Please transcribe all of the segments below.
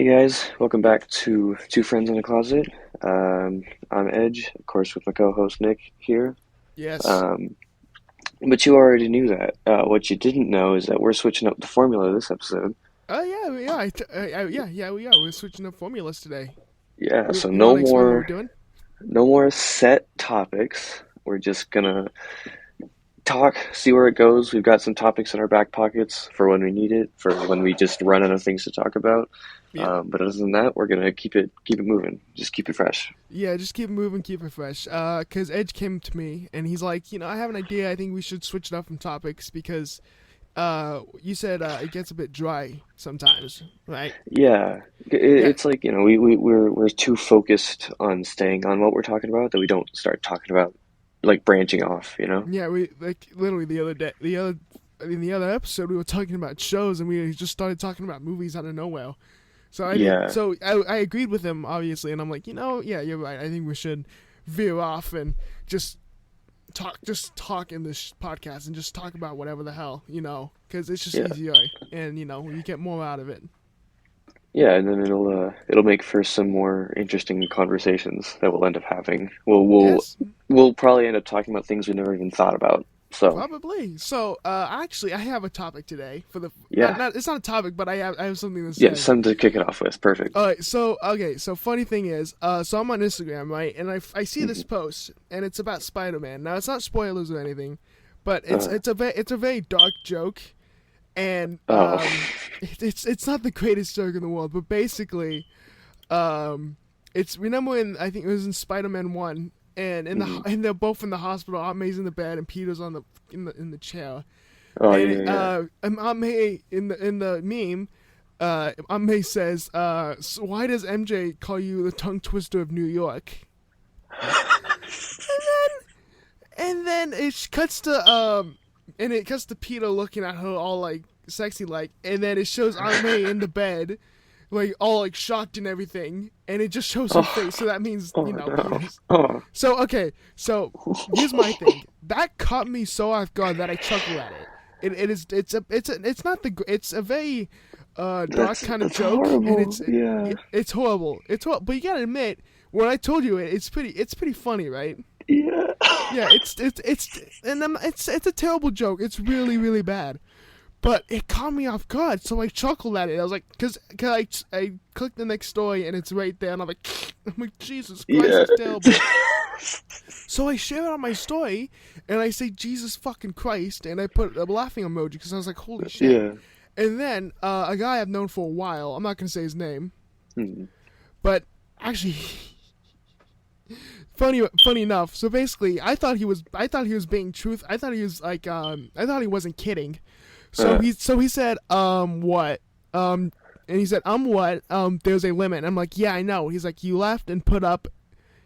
Guys, welcome back to Two Friends in a Closet. I'm Edge, of course, with my co-host Nick here. Yes. Um, but you already knew that. What you didn't know is that we're switching up the formula this episode. Oh yeah. Yeah. We are. We're switching up formulas today. Yeah, You, so you want to explain what we're doing? no more set topics. We're just gonna talk, see where it goes. We've got some topics in our back pockets for when we need it, for when we just run out of things to talk about. Yeah. But other than that, we're gonna keep it moving. Just keep it fresh. Yeah. Just keep it moving, keep it fresh. Cause Edge came to me and he's like, I have an idea. I think we should switch it up from topics because, you said it gets a bit dry sometimes, right? Yeah, Yeah. it's like, we're too focused on staying on what we're talking about that we don't start talking about like branching off, you know? Yeah. We like literally the other day, in the other episode, we were talking about shows and we just started talking about movies out of nowhere. So I didn't. Yeah, So I agreed with him obviously, and I'm like, yeah, you're right. I think we should veer off and just talk in this podcast and just talk about whatever the hell, because it's just yeah, easier and you get more out of it. yeah, and then it'll make for some more interesting conversations that we'll end up having. Yes, We'll probably end up talking about things we never even thought about. So probably. So actually, I have a topic today for the yeah, not it's not a topic, but I have something to yeah, say. something to kick it off with. Perfect. All right, so okay, so funny thing is, so I'm on Instagram, right, and I see this Hmm. post, and it's about Spider-Man. Now it's not spoilers or anything, but Uh, it's a very dark joke, and oh, it's not the greatest joke in the world, but basically, it's remember in I think it was in Spider-Man 1, and mhm. and they're both in the hospital. Aunt May's in the bed, and Peter's on the in the chair, Oh yeah, and yeah. Aunt May in the meme. Aunt May says, so why does MJ call you the tongue twister of New York? And then it cuts to Peter looking at her all like sexy like, and then it shows Aunt May in the bed, like all like shocked and everything, and it just shows her face. Oh, So that means oh no. Peter's. Oh. So okay, so here's my thing. That caught me so off guard that I chuckled at it. It's not the it's a very dark kind of That's joke, and horrible. Yeah. it's horrible. It's horrible, but you gotta admit, when I told you it, it's pretty funny, right? Yeah. Yeah, it's a terrible joke. It's really really bad, but it caught me off guard, so I chuckled at it. I was like, cause I clicked the next story and it's right there, and I'm like, Jesus Christ, Yeah. it's terrible. So I share it on my story, and I say Jesus fucking Christ, and I put a laughing emoji because I was like, holy shit. Yeah. And then a guy I've known for a while, I'm not gonna say his name, Hmm. but actually, funny enough. So basically, I thought he was being truth. I thought he was like, I thought he wasn't kidding. Uh, So he said, what, and he said, what, there's a limit. And I'm like, yeah, I know. He's like, you laughed and put it up.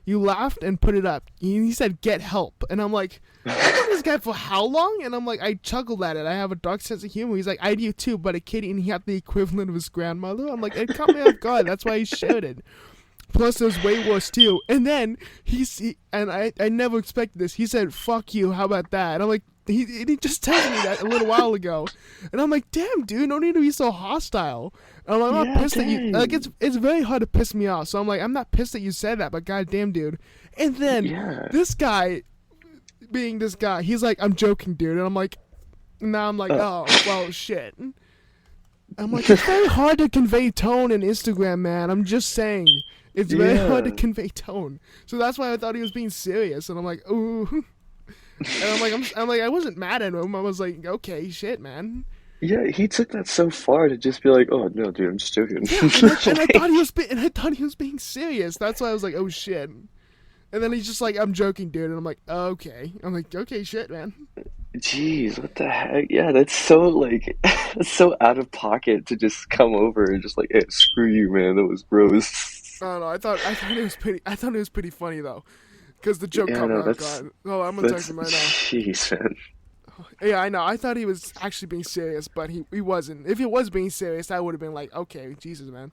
He said, get help. And I'm like, I've known this guy for how long? And I'm like, I chuckled at it. I have a dark sense of humor. He's like, I do too, but a kid, and he had the equivalent of his grandmother. I'm like, it caught me off guard. That's why he shouted. Plus, there's way worse too. And then I never expected this. He said, fuck you, how about that? And I'm like, he just texted me that a little while ago. And I'm like, damn, dude, no need to be so hostile. And I'm not yeah, pissed that you, like, dang. it's very hard to piss me off. So I'm like, I'm not pissed that you said that, but goddamn, dude. And then Yeah. this guy, being this guy, he's like, I'm joking, dude. And I'm like, now I'm like, Uh, oh, well, shit. I'm like, it's very hard to convey tone in Instagram, man. I'm just saying. It's very hard to yeah. convey tone. So that's why I thought he was being serious. And I'm like, ooh. And I'm like, I wasn't mad at him. I was like, okay, shit, man. Yeah, he took that so far to just be like, "Oh no, dude, I'm just joking." Yeah, and I thought he was and I thought he was being serious. That's why I was like, oh shit. And then he's just like, I'm joking, dude. And I'm like, okay. I'm like, okay, shit, man. Jeez, what the heck? Yeah, that's so like that's so out of pocket to just come over and just like, "Hey, screw you, man. That was gross." I don't know. I thought it was pretty funny though, because the joke Yeah, caught me no, off guard. Oh, I'm gonna text that's him right now. jeez, man. Yeah, I know. I thought he was actually being serious, but he wasn't. If he was being serious, I would have been like, okay, Jesus, man.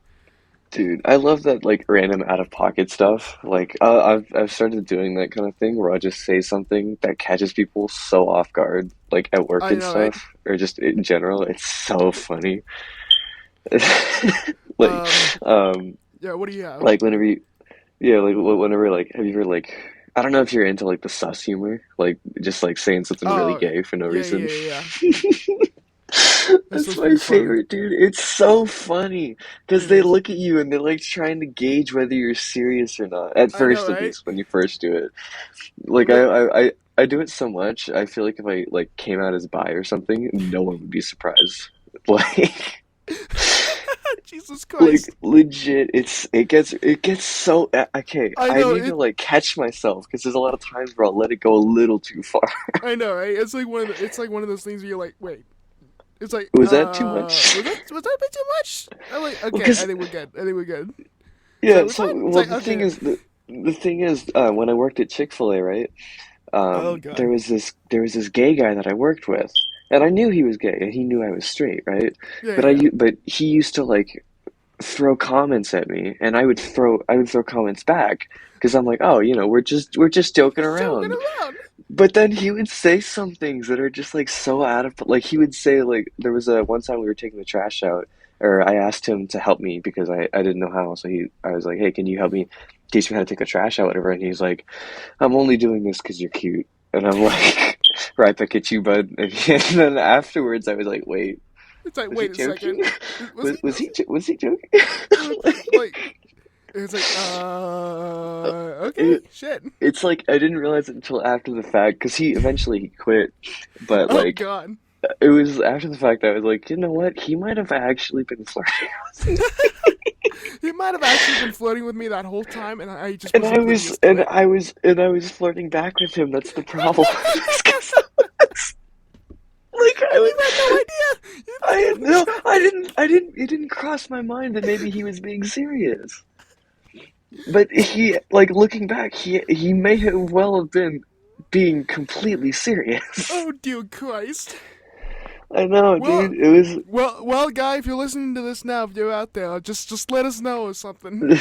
Dude, I love that like random out of pocket stuff. Like I've started doing that kind of thing where I just say something that catches people so off guard, like at work I and know, right? stuff, or just in general. It's so funny. like, um, Yeah. What do you have? like whenever you, yeah, like whenever like, have you ever like, I don't know if you're into like the sus humor, like just like saying something really Oh, gay for no yeah, reason. yeah, yeah. That's That's supposed to my be funny. favorite, dude. It's so funny because It they is. look at you and they're like trying to gauge whether you're serious or not. At I know, first, at right? least, when you first do it. Like The, I do it so much. I feel like if I like came out as bi or something, no one would be surprised. Like, Jesus like Christ. legit, it gets so okay. I I know need to it. like catch myself because there's a lot of times where I'll let it go a little too far. I know, right? It's like it's like one of those things where you're like, wait. It's like, Was that too much? was that a bit too much? I'm like, okay, I Because think we're good. I think we're good. It's like yeah, we're so fine. It's well like the thing okay. is the thing is when I worked at Chick-fil-A, right? Oh There god. was this gay guy that I worked with, and I knew he was gay, and he knew I was straight, right? Yeah, But yeah. but he used to like throw comments at me, and I would throw comments back because I'm like, oh, we're just joking Just joking around. around. But then he would say some things that are just like so out of like he would say like there was a one time we were taking the trash out, or I asked him to help me because I didn't know how, so I was like, hey, can you help me teach me how to take the trash out, whatever, and he's like, I'm only doing this because you're cute. And I'm like, right back at you, bud. And then afterwards, I was like, wait, It's like, was he wait a second. joking? Was he? Was he joking? Like, Like, it's like, okay, it, shit. it's like I didn't realize it until after the fact because he eventually he quit. But Oh like, god. it was after the fact I was like, you know what? He might have actually been flirting with me. He might have actually been flirting with me that whole time, and I just And was I was oblivious to and it. I was and I was flirting back with him. That's the problem. It's 'cause like I And was you had no idea. I You no, had I didn't it didn't cross my mind that maybe he was being serious. But he like looking back, he may have well have been being completely serious. Oh dear Christ. I know, dude. Well, It was well, guy, if you're listening to this now, if you're out there, just let us know or something.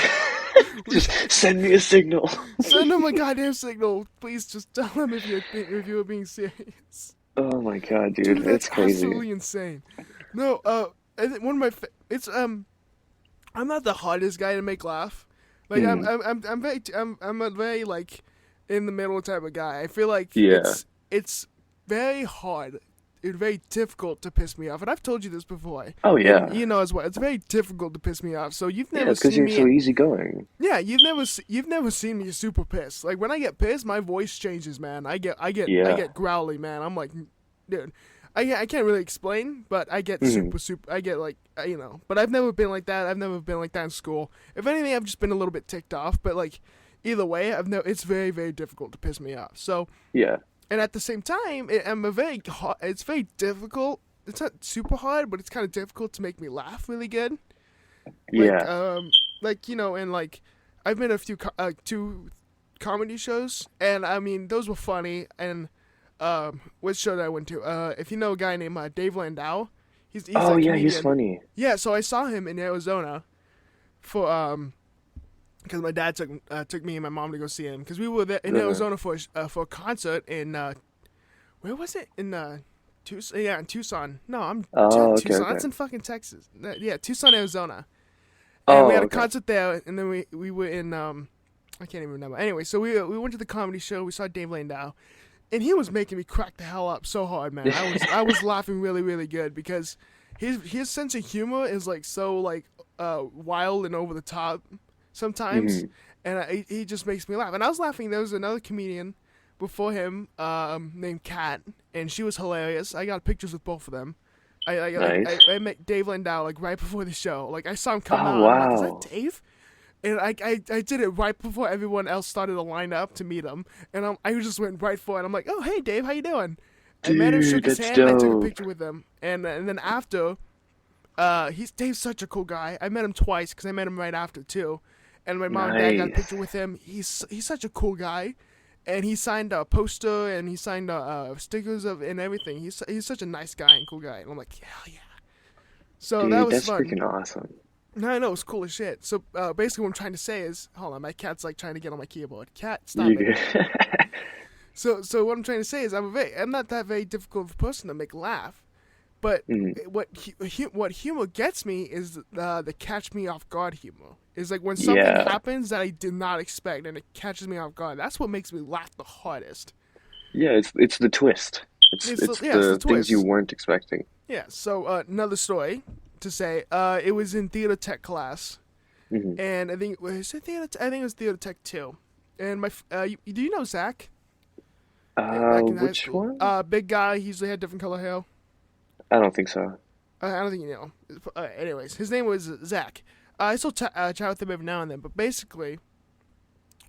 We, just send me a signal. send him a goddamn signal, please. Just tell him if you're being serious. Oh my god, dude. Dude, that's It's crazy. absolutely insane. No, I think one of my it's I'm not the hardest guy to make laugh. Like Mm, I'm a very like in the middle type of guy. I feel like yeah. it's very hard. It's very difficult to piss me off, and I've told you this before, Oh and yeah. you know as well. It's very difficult to piss me off. So you've Yeah, never it's because seen you're so me. easygoing. Yeah, you've never seen me super pissed. Like when I get pissed, my voice changes, man. I Yeah. get growly, man. I'm like, dude, I can't really explain, but I get Hmm. super. I get like But I've never been like that. I've never been like that in school. If anything, I've just been a little bit ticked off. But like either way, it's very very difficult to piss me off. So Yeah. and at the same time, it's very difficult. It's not super hard, but it's kind of difficult to make me laugh really good. Like Yeah. and like I've been a two comedy shows, and I mean those were funny. And what show did I went to? If you know a guy named Dave Landau, he's Oh a yeah, he's comedian. funny. Yeah, so I saw him in Arizona for because my dad took me and my mom to go see him because we were there in Uh-huh. Arizona for a concert in where was it in Tucson? Yeah, in Tucson. No, I'm Oh, okay, Tucson. okay. That's in fucking Texas. Yeah, Tucson, Arizona. And we Oh, had a okay. concert there, and then we were in I can't even remember. Anyway, so we went to the comedy show. We saw Dave Landau, and he was making me crack the hell up so hard, man. I was laughing really really good because his sense of humor is like so like wild and over the top sometimes, Hmm. and he just makes me laugh. And I was laughing. There was another comedian before him named Kat, and she was hilarious. I got pictures with both of them. Nice. I met Dave Landau like right before the show. Like I saw him come Oh out. I'm like, is that wow. Dave? And I did it right before everyone else started to line up to meet him. And I just went right for it. I'm like, oh hey Dave, how you doing? I met him, Dude, shook his that's hand, and I took a dope. picture with him. And then after, Dave's such a cool guy. I met him twice because I met him right after too. And my mom and dad got a picture Nice. with him. He's such a cool guy, and he signed a poster and he signed stickers of and everything. He's such a nice guy and cool guy. And I'm like, hell yeah. So that Dude, was that's fun. freaking awesome. No, I know, it's cool as shit. So basically, what I'm trying to say is, hold on, my cat's like trying to get on my keyboard. Cat, stop You it. good? So what I'm trying to say is, I'm not that very difficult of a person to make laugh, But Mm. what humor gets me is the catch me off guard humor. Is like when something Yeah. happens that I did not expect and it catches me off guard. That's what makes me laugh the hardest. Yeah, it's the twist. It's It's the the things you twist. weren't expecting. Yeah. So another story to say. It was in theater tech class, Hmm. and I think was it theater. I think it was theater tech two. And do you know Zach? Back in high Which school, one? big guy. He usually had different color hair. I don't think so. I don't think you know. Anyways, his name was Zach. I still chat with him every now and then, but basically,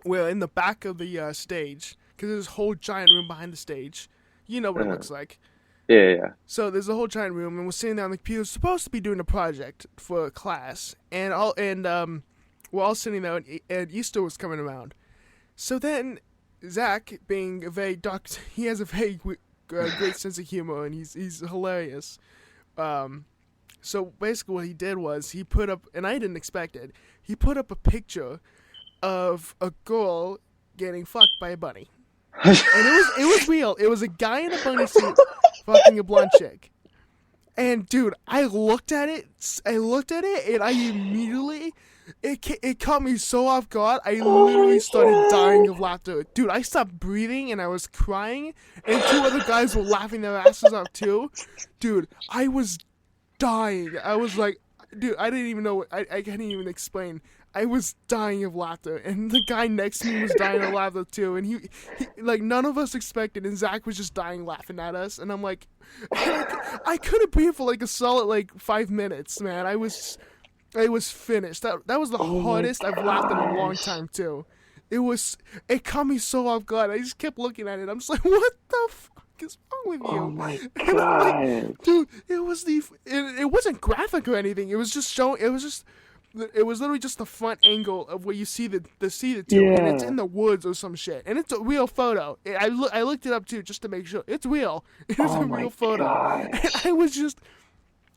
we're in the back of the stage because there's a whole giant room behind the stage. You know what it Uh, looks like. yeah, yeah, So there's a whole giant room, and we're sitting there on the computer, supposed to be doing a project for a class, and we're all sitting there, and Easter was coming around. So then, Zach, being a very dark, he has a very great sense of humor, and he's hilarious. Um, so basically, what he did was he put up, and I didn't expect it. He put up a picture of a girl getting fucked by a bunny, yeah. and it was real. It was a guy in a bunny suit fucking a blonde chick. And dude, I looked at it, and I immediately, it caught me so off guard. I Oh literally my started dying god. of laughter. Dude, I stopped breathing and I was crying, and two other guys were laughing their asses off too. Dude, I was dying. I was like, dude, I didn't even know. I can't even explain. I was dying of laughter, and the guy next to me was dying of laughter too. And he like none of us expected, and Zach was just dying laughing at us. And I'm like, I couldn't breathe for like a solid like 5 minutes, man. I was finished. That was the Oh my hardest I've laughed in a long gosh. time too. It caught me so off guard. I just kept looking at it. I'm just like, what the fuck is wrong with Oh you? my And I'm like, god. dude, it wasn't graphic or anything. It was just showing. It was literally just the front angle of where you see the two, and it's Yeah. in the woods or some shit, and it's a real photo. I looked it up too just to make sure it's real. It is Oh a real my photo, and gosh. I was just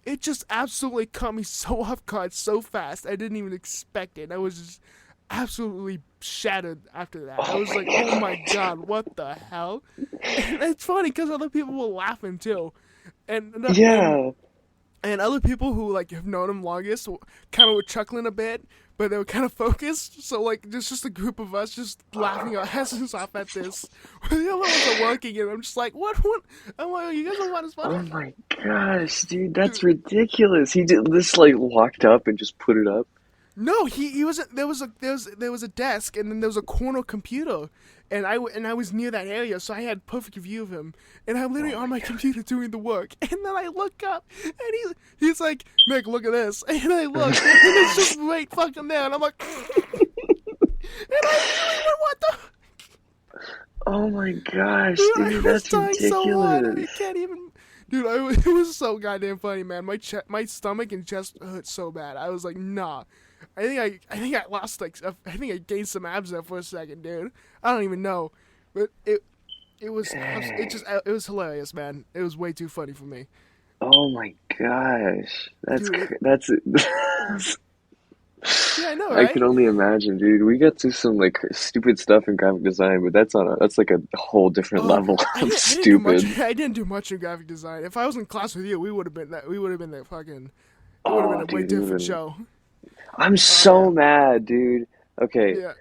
it just absolutely caught me so off guard so fast. I didn't even expect it. I was just absolutely shattered after that. I Oh was my like, oh my god. god, what the hell? And it's funny because other people were laughing too, and Yeah. and other people who like have known him longest kind of were chuckling a bit, but they were kind of focused. So like, there's just a group of us just laughing our asses off at this. The other ones are working, and I'm just like, what? I'm like, you guys don't want as funny? Oh my gosh, dude, Dude, that's ridiculous. He did this like walked up and just put it up. no, he wasn't. There was a desk, and then there was a corner computer, and I was near that area, so I had perfect view of him, and I'm literally Oh on my my gosh. computer doing the work, and then I look up, and he's like, Nick, look at this, and I look, and it's just right fucking there, and I'm like, and I literally went, what the? Oh my gosh, Dude, I dude, was that's dying so hard, ridiculous. I can't even. Dude, it was so goddamn funny, man. My stomach and chest hurt so bad. I was like, nah. I think I lost like I think I gained some abs there for a second, dude. I don't even know, but Dang. it was hilarious, man. It was way too funny for me, Oh my gosh. dude. That's Yeah, I know, I can right? only imagine, dude. We got to some like stupid stuff in graphic design, but that's like a whole different Oh, level of I didn't do much. stupid. I didn't do much in graphic design. If I was in class with you, we would have been that. We would have been that fucking. It would have been Oh, a way dude, different even show. I'm Oh yeah, so mad, dude. Okay, yeah.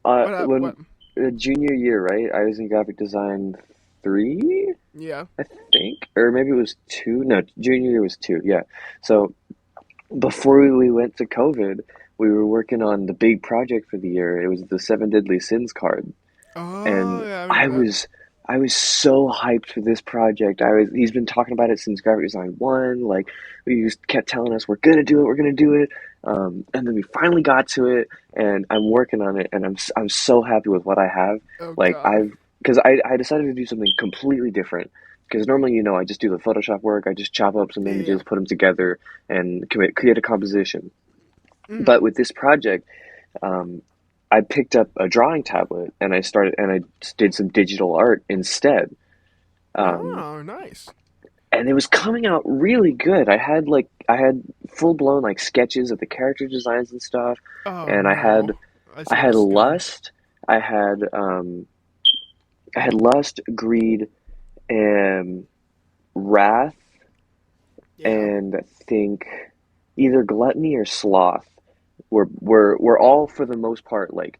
What up? when What? junior year, right? I was in graphic design three, Yeah. I think, or maybe it was two. No, junior year was two. Yeah. So before we went to COVID, we were working on the big project for the year. It was the Seven Deadly Sins card, Oh and yeah, I I remember that. was I was so hyped for this project. I was He's been talking about it since graphic design one. Like we just kept telling us we're gonna do it. And then we finally got to it, and I'm working on it, and I'm so happy with what I have. Oh Like god. because I decided to do something completely different. Because normally, I just do the Photoshop work. I just chop up some Yeah, yeah. images, put them together, and create a composition. Mm. But with this project, um, I picked up a drawing tablet and I did some digital art instead. Um, Oh, nice. and it was coming out really good. I had full blown like sketches of the character designs and stuff, Oh and no. I I see where had this is going. lust, I had um, I had lust, greed, and wrath, Yeah. and I think either gluttony or sloth were all for the most part like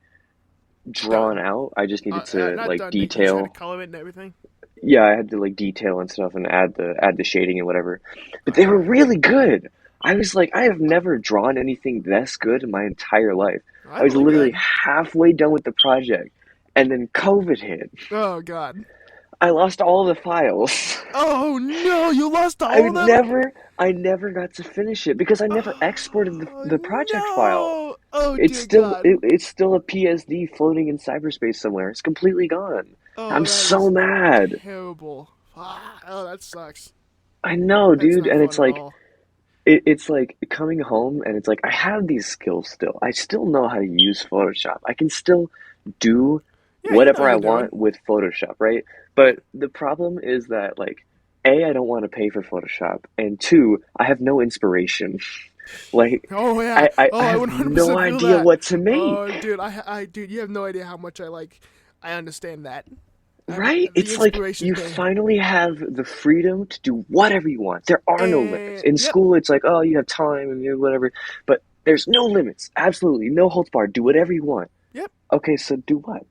drawn Done. out. I just needed to Not like done. You just had to detail. color it and everything. Yeah, I had to like detail and stuff and add the shading and whatever. But they were Wow. really good. I was like, I have never drawn anything this good in my entire life. I I was believe that. literally halfway done with the project, and then COVID hit. Oh God. I lost all the files. Oh no! You lost I all of would them. never, I never got to finish it because I never exported Oh the project file. no! Oh It's dear still God. it's still a PSD floating in cyberspace somewhere. It's completely gone. I'm Oh, that so is mad. terrible. Oh, that sucks. I know, That's dude, not and fun it's at like all. it's like coming home and it's like I have these skills still. I still know how to use Photoshop. I can still do Yeah, you know what whatever I you're doing. want with Photoshop, right? Yeah. But the problem is that like A, I don't want to pay for Photoshop, and two, I have no inspiration. Like Oh yeah. I Oh, I have no 100% feel idea that. what to Oh, make. dude, dude, you have no idea how much I like. I understand that. Right? The It's like inspiration you thing. finally have the freedom to do whatever you want. There are no limits. And In yep, school, it's like, oh, you have time and you whatever, but there's no limits. Absolutely no holds barred. Do whatever you want. yep. Okay, so do what?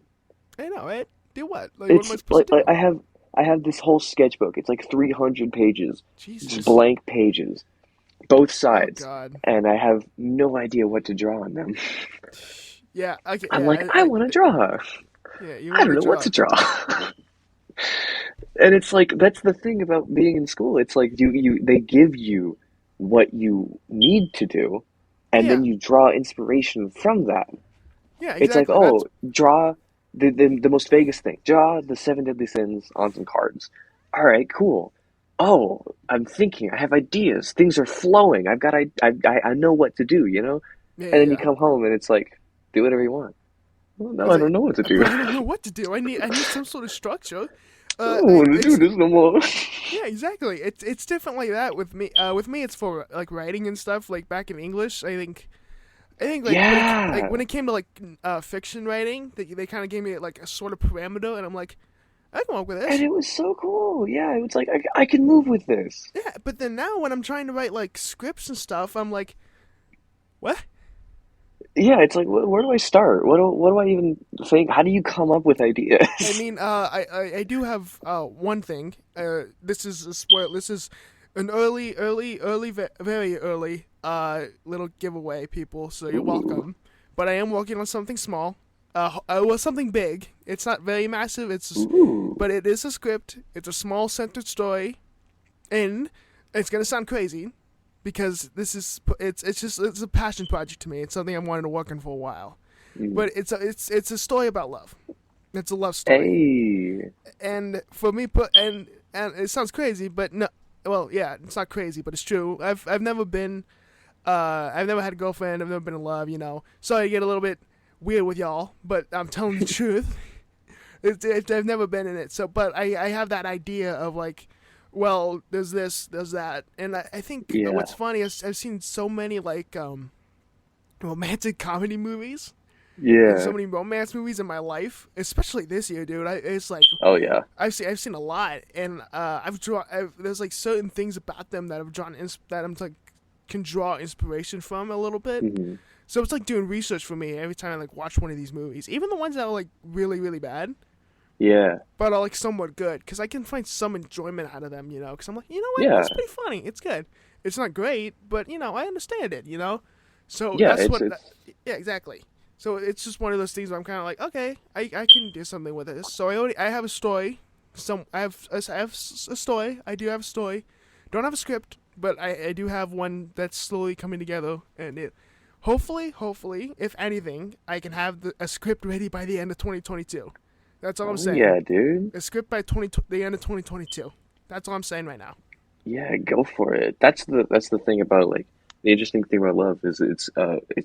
I know, right? Do what? Like, what am It's I supposed to like do? I have this whole sketchbook. It's like 300 pages, just Jesus. blank pages, both Oh sides, God. and I have no idea what to draw on them. Yeah. Okay. I'm like, I want to draw. Yeah. You I want don't to know what draw? to draw. And it's like that's the thing about being in school. It's like you they give you what you need to do, and Yeah. then you draw inspiration from that. Yeah. It's like, Exactly. That's oh, draw the most Vegas thing. Draw the seven deadly sins on some cards. All right, cool. Oh, I'm thinking. I have ideas. Things are flowing. I know what to do. yeah. And then you Yeah. come home and it's like, do whatever you want. Well, no, It's I like, don't know what to do. but I don't know what to do. I need some sort of structure. I don't want to do It's this no more. Yeah, exactly. It's different like that with me. With me, it's for like writing and stuff. Like back in English, I think like Yeah. when it came to like fiction writing, they kind of gave me like a sort of parameter, and I'm like, I can work with And this. it was so cool. Yeah, it was like I can move with this. Yeah, but then now when I'm trying to write like scripts and stuff, I'm like, what? Yeah, it's like where do I start? What do I even think? How do you come up with I ideas? mean, I do have one thing. This is a spoil. This is an very early little giveaway, people. So you're Ooh, welcome. But I am working on something small. Well, something big. It's not very massive. ooh. But it is a script. It's a small centered story, and it's gonna sound crazy because it's a passion project to me. It's something I've wanted to work on for a while. Mm. But it's a story about love. It's a love story, Hey. and for me, and it sounds crazy, but no. Well, yeah, it's not crazy, but it's true. I've never been I've never had a girlfriend. I've never been in love. Sorry to get a little bit weird with y'all, but I'm telling the truth. I've never been in it. So, but I have that idea of like, well, there's this, there's that, and I think Yeah. what's funny is I've seen so many like romantic comedy movies and so Yeah. many romance movies in my life, especially this year, dude. It's like Oh yeah. I've seen a lot, and there's like certain things about them that I've that I'm like can draw inspiration from a little bit. Hmm. So it's like doing research for me every time I like watch one of these movies, even the ones that are like really really bad, Yeah. but are like somewhat good, because I can find some enjoyment out of them. Because I'm like, you know what, Yeah. that's pretty funny. It's good. It's not great, but I understand it. So Yeah. that's It's what. it's Yeah, exactly. So it's just one of those things where I'm kind of like, okay, I can do something with this. So I have a story. I have a story. I do have a story. Don't have a script, but I do have one that's slowly coming together, and it hopefully, if anything, I can have a script ready by the end of 2022. That's all I'm oh saying. yeah, dude. A script by the end of 2022. That's all I'm saying right now. Yeah, go for it. That's the thing about like the interesting thing about love is it's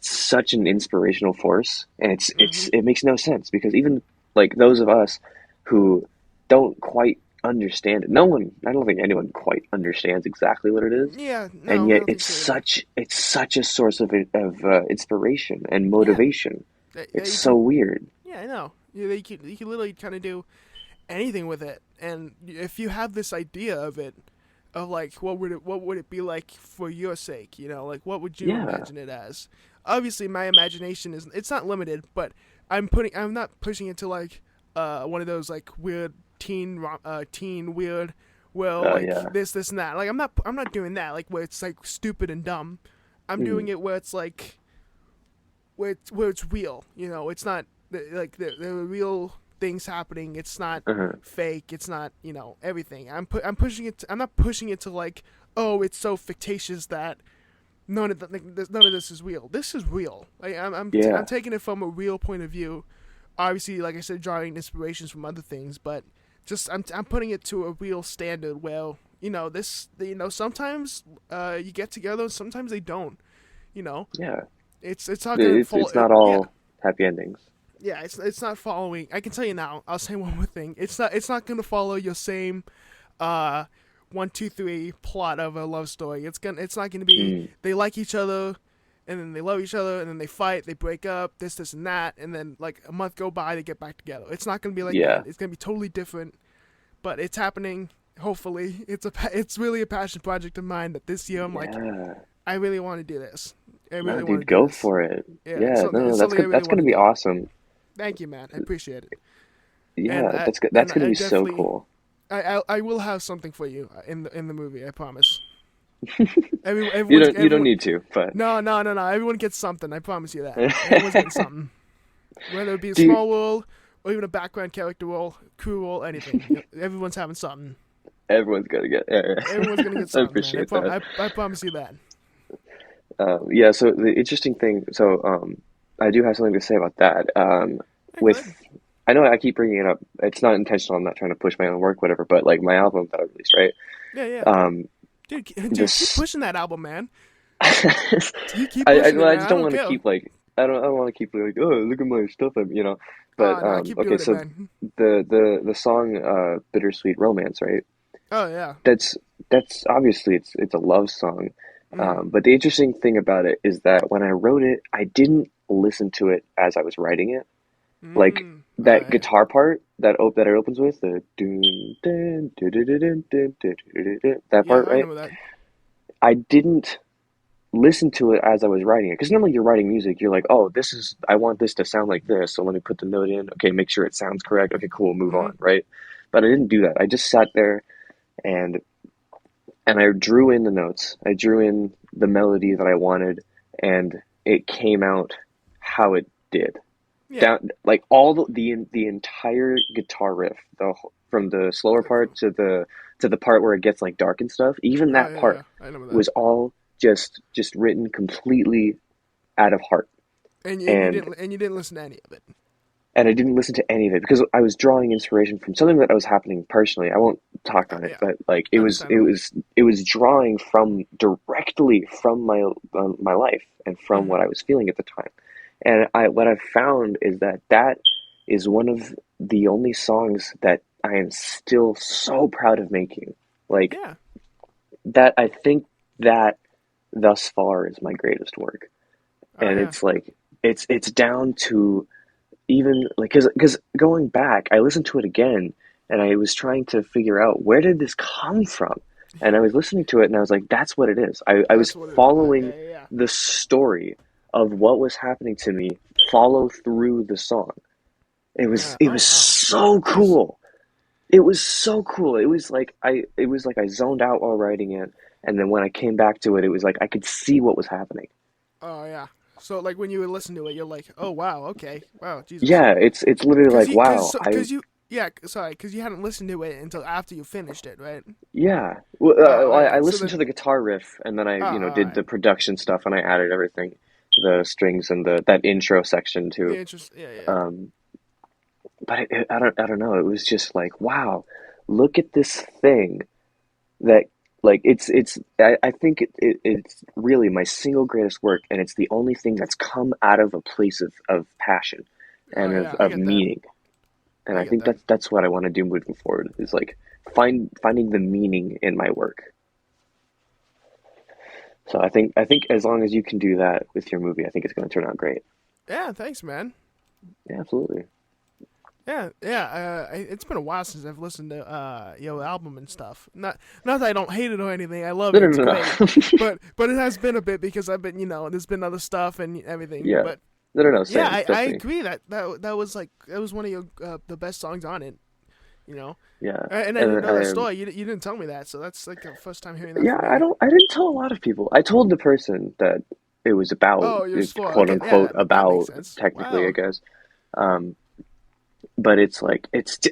such an inspirational force, and Hmm. it makes no sense because even like those of us who don't quite understand it, I don't think anyone quite understands exactly what it is, Yeah, and no, I yet don't think so either. it's such a source of inspiration and Yeah, motivation. It's you so can. weird. Yeah, I know. You can literally kind of do anything with it, and if you have this idea of it, of like what would it be like for your sake, like what would you Yeah. imagine it as? Obviously my imagination is, it's not limited, but I'm not pushing it to like one of those like weird teen weird, well, like Yeah. this and that. Like I'm not doing that like where it's like stupid and dumb. I'm Mm. doing it where it's like where it's real. It's not like there are real things happening. It's not Uh-huh. fake. It's not everything. I'm pushing it. I'm not pushing it to like, oh, it's so fictitious that none of this is real. This is real. I'm Yeah. taking it from a real point of view. Obviously, like I said, drawing inspirations from other things, but just I'm putting it to a real standard where sometimes you get together, and sometimes they don't. You know, Yeah. it's not gonna It's follow. it's not Yeah, all happy endings. yeah. It's not following. I can tell you now. I'll say one more thing. It's not gonna follow your same uh 1, 2, 3 plot of a love story. It's not gonna be Mm. they like each other, and then they love each other, and then they fight, they break up, this and that, and then like a month go by, they get back together. It's not gonna be like that. Yeah. It's gonna be totally different, but it's happening. Hopefully, it's really a passion project of mine that this year I'm like, Yeah. I really want to do this. I No, really want to dude, do go this. for it. Yeah, it's Yeah, something. no, no, It's that's something I good. really That's want gonna to be do. awesome. Thank you, man. I appreciate it. And Yeah, I that's and gonna I be so definitely cool. I will have something for you in the movie. I promise. You don't Everyone. need to, but No, no, no, no. Everyone gets something. I promise you that. Everyone's getting something. Whether it be a do you, small world or even a background character role, crew role, anything. Everyone's having something. everyone's gonna get. Yeah, Everyone's gonna yeah. get I something, man. appreciate that. I promise you that. Yeah, so the interesting thing, I do have something to say about that. Yeah, With, good. I know I keep bringing it up. It's not intentional. I'm not trying to push my own work, whatever. But like my album that I released, right? Yeah, yeah. Um, Dude, keep this, pushing that album, man. I, You keep pushing it, well, I man. just I don't don't want to care. keep like, I don't want to keep like, oh, look at my stuff, But Oh, no, keep okay, doing it, so man. the song "Bittersweet Romance," right? Oh yeah. That's that's obviously it's a love song. Mm. But the interesting thing about it is that when I wrote it, I didn't listen to it as I was writing it. Like Mm. Oh that yeah. guitar part that it opens with the dun, dun, dun, dun, dun, dun, dun, dun, dun, dun, that Yeah, part, I right? know that. I didn't listen to it as I was writing it because normally you're writing music, you're like, oh, this is I want this to sound like this, so let me put the note in. Okay, make sure it sounds correct. Okay, cool, move Mm-hmm. on, right? But I didn't do that. I just sat there and I drew in the notes. I drew in the melody that I wanted, and it came out how it did. Yeah. Down like all the entire guitar riff, from the slower Like part from. to the part where it gets like dark and stuff. Even Oh that yeah, part yeah. I know that. was all just written completely out of heart, and And you didn't listen to any of it. I didn't listen to any of it because I was drawing inspiration from something that was happening personally. I won't talk on it, Yeah. but like Understandable. it was drawing from directly from my life and from Mm-hmm. what I was feeling at the time. And I what I've found is that that is one of the only songs that I am still so proud of making. Like Yeah. that, I think that thus far is my greatest work, Oh and yeah. it's like it's down to even like because going back, I listened to it again and I was trying to figure out where did this come from, and I was listening to it and I was like, that's what it is. I was That's what it. following Yeah, yeah, yeah. the story of what was happening to me follow through the song. Yeah. It Oh was wow. so Jeez. cool. It was so cool. It was like I zoned out while writing it, and then when I came back to it, it was like I could see what was happening. Oh yeah. So like when you would listen to it, you're like, oh wow, okay, wow, Jesus. Yeah, it's literally Cause like, you, cause, wow, so- I cause you, yeah, sorry, cause you hadn't listened to it until after you finished it, right? yeah. Well, Oh, all I right. So listened to then, the guitar riff and then oh, all did right. the production stuff and I added everything, the strings and the that intro section The too. interest, yeah, yeah. Um, but I don't know. It was just like, wow, look at this thing that like I think it's really my single greatest work, and it's the only thing that's come out of a place of passion Oh and yeah, I of get that. meaning. And I I get think that. that's what I want to do moving forward is like finding the meaning in my work. So I think as long as you can do that with your movie, I think it's going to turn out great. Yeah, thanks, man. Yeah, absolutely. yeah. It's been a while since I've listened to your album and stuff. Not that I don't hate it or anything. I love No, it. no, It's no, great. no. But it has been a bit because I've been there's been other stuff and everything. Yeah. But No, no, no. yeah, Same. I Trust me. agree that was like that was one of your the best songs on it. You know, Yeah. and I didn't And know that story. You didn't tell me that, so that's like the first time hearing that yeah, from you. I didn't tell a lot of people. I told the person that it was about, Oh, yours for quote okay. Yeah, unquote, that makes about, sense. technically, I Wow. guess. Um, but it's like,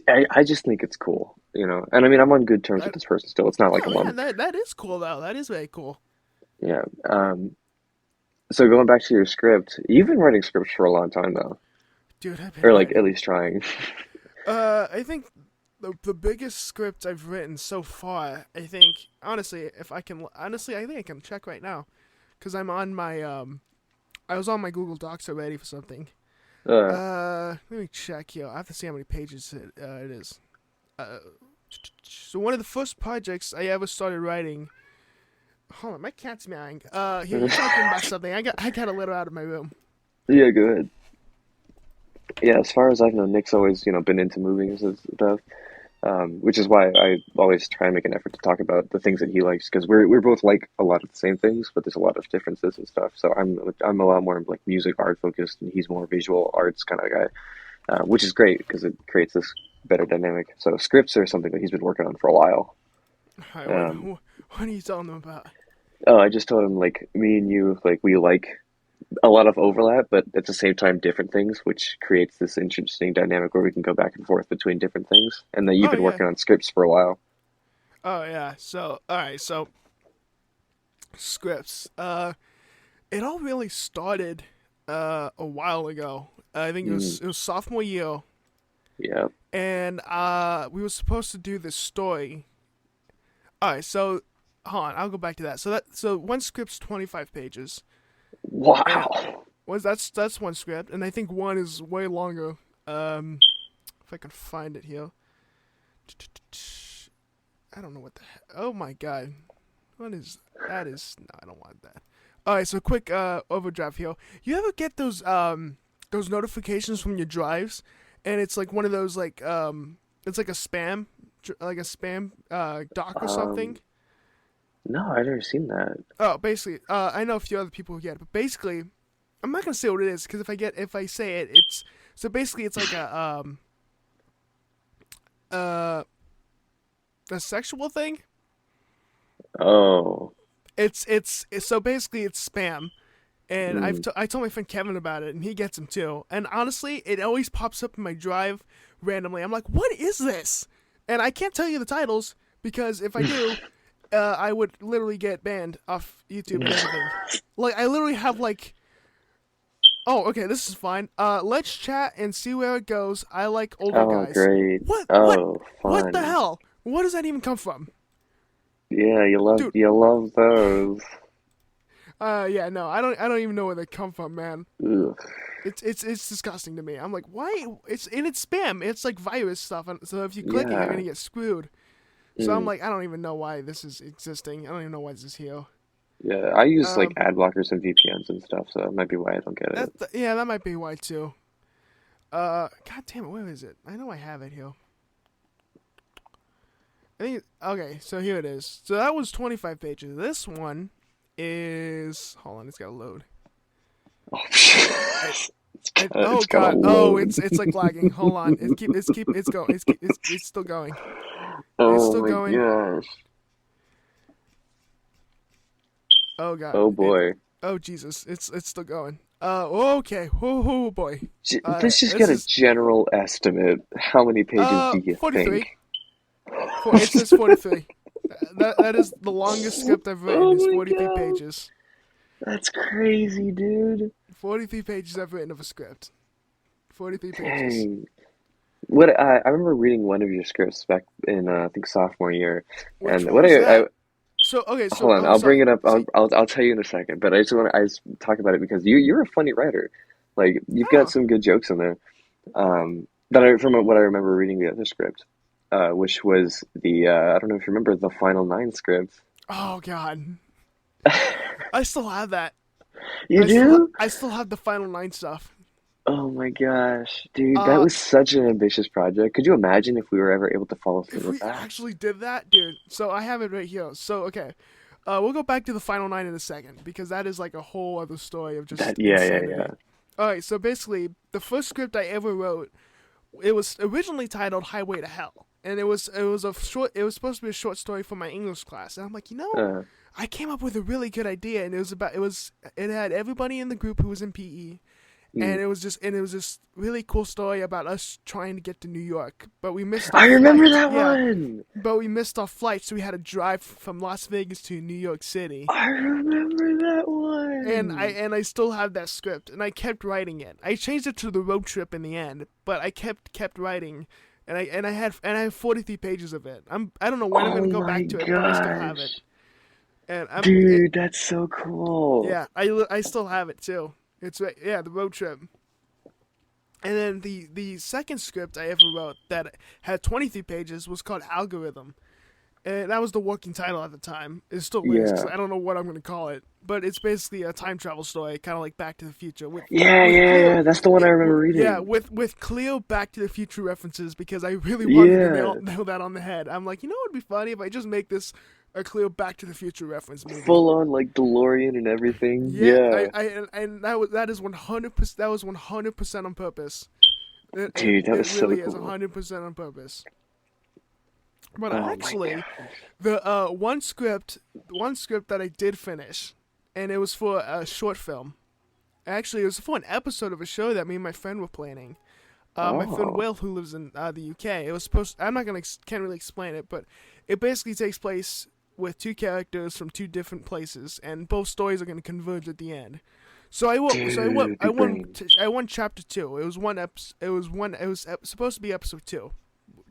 I just think it's cool, you know? And I mean, I'm on good terms with That this person still. It's not like oh I'm yeah, on, that is cool though. That is very cool, yeah. So going back to your script, you've been writing scripts for a long time though, dude. I've been or like at writing. least trying. I think the biggest script I've written so far. I think honestly, if I can honestly, I think I can check right now, because I'm on my I was on my Google Docs already for something. Uh, Let me check here. I have to see how many pages it is. Uh, so one of the first projects I ever started writing. Hold on, my cat's meowing. Here you talking about something? I got to let her out of my room. yeah, go ahead. Yeah, as far as I've known, Nick's always, been into movies and stuff. Which is why I always try and make an effort to talk about the things that he likes because we're both like a lot of the same things, but there's a lot of differences and stuff. So I'm a lot more like music art focused, and he's more visual arts kind of guy, which is great because it creates this better dynamic. So scripts are something that he's been working on for a while. All right, Um, what are you telling them about? oh, I just told him like me and you like we like a lot of overlap, but at the same time different things, which creates this interesting dynamic where we can go back and forth between different things. And that you've Oh been yeah. working on scripts for a while. Oh yeah. So all right. So scripts. It all really started a while ago. I think Mm, it was sophomore year, yeah. and we were supposed to do this story. All right. So hold on. I'll go back to that. So one script's 25 pages, and Wow. that's one script, and I think one is way longer. If I can find it here. I don't know what the heck. Oh my god. What is that? Is no, I don't want that. All right, so quick overdraft here. You ever get those notifications from your drives, and it's like one of those it's like a spam, like a spam doc or something. Um, no, I've never seen that. Oh, basically, I know a few other people who get it, but basically, I'm not gonna say what it is because if I say it, it's so basically it's like uh a sexual thing. Oh, It's so basically it's spam, and mm, I told my friend Kevin about it, and he gets them too. And honestly, it always pops up in my drive randomly. I'm like, what is this? And I can't tell you the titles because if I do, I would literally get banned off YouTube and everything. Like I literally have like, oh okay, this is fine. Let's chat and see where it goes. I like older oh, guys. great. What what Oh, what the fun. hell? Where does that even come from, Yeah, dude? you love those. Yeah, no, I don't even know where they come from, man. Ugh. It's disgusting to me. I'm like, why? It's spam. It's like virus stuff. And so if you click it, you're Yeah. gonna get screwed. So I'm Mm, like, I don't even know why this is existing. I don't even know why this is here. yeah. I use like Um, ad blockers and VPNs and stuff, so that might be why I don't get it. yeah, that might be why too. God damn it, where is it? I know I have it here. I think okay, so here it is. So that was 25 pages. This one is hold on, it's gotta load. Oh, I, it's oh gotta god, oh load. it's like lagging. Hold on, it's going. It's still going. It's Oh still my going. gosh. Oh god, Oh it. boy. Oh Jesus, it's still going. Okay. Oh boy. Let's just get This a is general estimate. How many pages do you 43. think? It says 43. That is the longest script I've written. Oh Is my 43 god. pages. That's crazy, dude. 43 pages I've written of a script. 43 pages. Dang. What I remember reading one of your scripts back in I think sophomore year, Which and one what was I that? So okay. hold So on, oh I'll bring sorry. it up. See. I'll tell you in a second, but I just talk about it because you're a funny writer. Like you've got Oh. some good jokes in there. That I from what I remember reading the other script, which was the I don't know if you remember the Final Nine script. Oh god. I still have that. You do? I still have the final nine stuff. Oh my gosh, dude, that Uh, was such an ambitious project. Could you imagine if we were ever able to follow through if with we that? actually did that, dude. So I have it right here. So okay, we'll go back to the final nine in a second because that is like a whole other story of That, just yeah, yeah, yeah. insanity. All right, so basically, the first script I ever wrote, it was originally titled Highway to Hell, and it was supposed to be a short story for my English class, and I'm like, Uh, I came up with a really good idea, and it had everybody in the group who was in PE, mm. and it was this really cool story about us trying to get to New York, but we missed our I remember flight. that Yeah, one. but we missed our flight, so we had to drive from Las Vegas to New York City. I remember that And one. I still have that script, and I kept writing it. I changed it to the road trip in the end, but I kept writing, and I have 43 pages of it. I don't know when I'm Oh gonna go my back to it, but I still have it. gosh. And Dude, that's so cool. yeah, I still have it too. It's right, yeah, the road trip. And then the second script I ever wrote that had 23 pages was called Algorithm. And that was the working title at the time. It still is because Yeah. I don't know what I'm going to call it. But it's basically a time travel story, kind of like Back to the Future, Yeah, with yeah, clear, yeah. That's the one I remember yeah, reading. with clear Back to the Future references because I really wanted to Yeah. nail that on the head. I'm like, what would be funny if I just make this a clear Back to the Future reference movie? Full on like DeLorean and everything. Yeah, Yeah. and that is 100%. That was 100% on purpose. Dude, that It was so really is cool. 100% on purpose. But Oh my actually, gosh. the one script that I did finish, and it was for a short film. Actually, it was for an episode of a show that me and my friend were planning. My friend Oh. Will, who lives in the UK, it was supposed. I'm not gonna can't really explain it, but it basically takes place with two characters from two different places, and both stories are gonna converge at the end. So Dude, big brain. I won chapter two. It was one it was supposed to be episode two,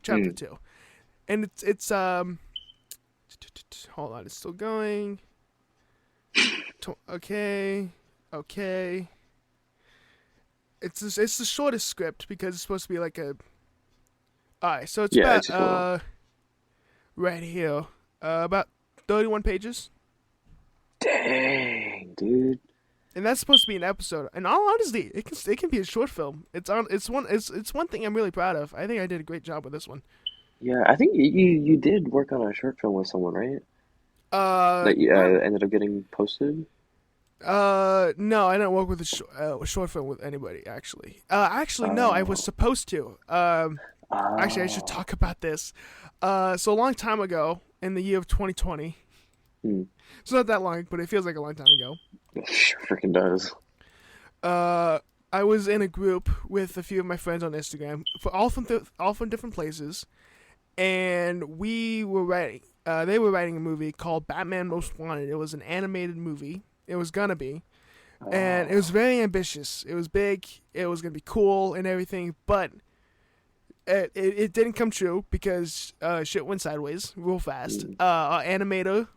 chapter Mm. two, and it's hold on, it's still going. Okay, okay. It's the shortest script because it's supposed to be like a. Alright, so it's Yeah, about it's just a little. right here, about 31 pages, Dang, dude. and that's supposed to be an episode. In all honesty, it can be a short film. It's one thing I'm really proud of. I think I did a great job with this one. Yeah, I think you did work on a short film with someone, right? That Not ended up getting posted. no, I didn't work with a short film with anybody actually. Actually, no, I was Oh, supposed to. Actually, I should oh, talk about this. So a long time ago, in the year of 2020, hmm. it's not that long, but it feels like a long time ago. Sure freaking does. Uh, I was in a group with a few of my friends on Instagram, for all from different places, and we were writing. They were writing a movie called Batman Most Wanted. It was an animated movie. It was gonna be, and it was Oh, very ambitious. It was big. It was gonna be cool and everything, but it didn't come true because shit went sideways real fast. hmm. Our animator,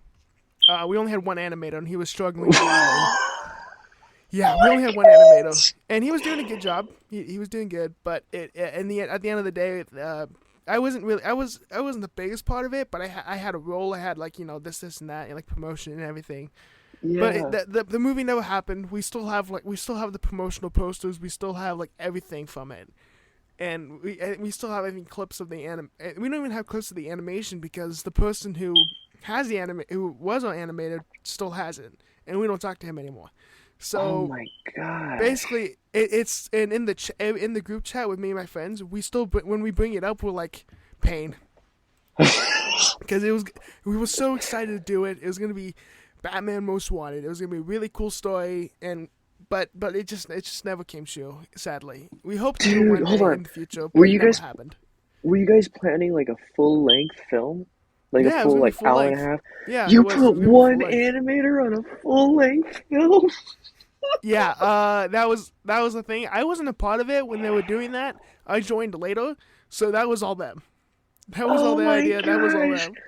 we only had one animator, and he was struggling a lot. And yeah, we only had one animator, What? and he was doing a good job. He was doing good, but at the end of the day, I wasn't the biggest part of it, but I had a role. I had like this and that, and like promotion and everything. But Yeah, the movie never happened. We still have the promotional posters. We still have like everything from it, and we still have I think clips of the anim. We don't even have clips of the animation because the person who was on animated still has it, and we don't talk to him anymore. oh So my gosh. basically, it's and in the group chat with me and my friends, we still when we bring it up, we're like pain because we were so excited to do it. It was gonna be Batman Most Wanted. It was gonna be a really cool story, and but it just never came true. Sadly, we hope to do it Dude, one hold day on. in the future, Were but it you never guys happened. were you guys planning like a full length film? Like a Yeah, it was full gonna be like full hour and a length. half? Yeah, it You was. It put was gonna be full one length. animator on a full length film? Yeah, that was the thing. I wasn't a part of it when they were doing that. I joined later, so that was all them. That was all Oh their my idea. That was all gosh. them.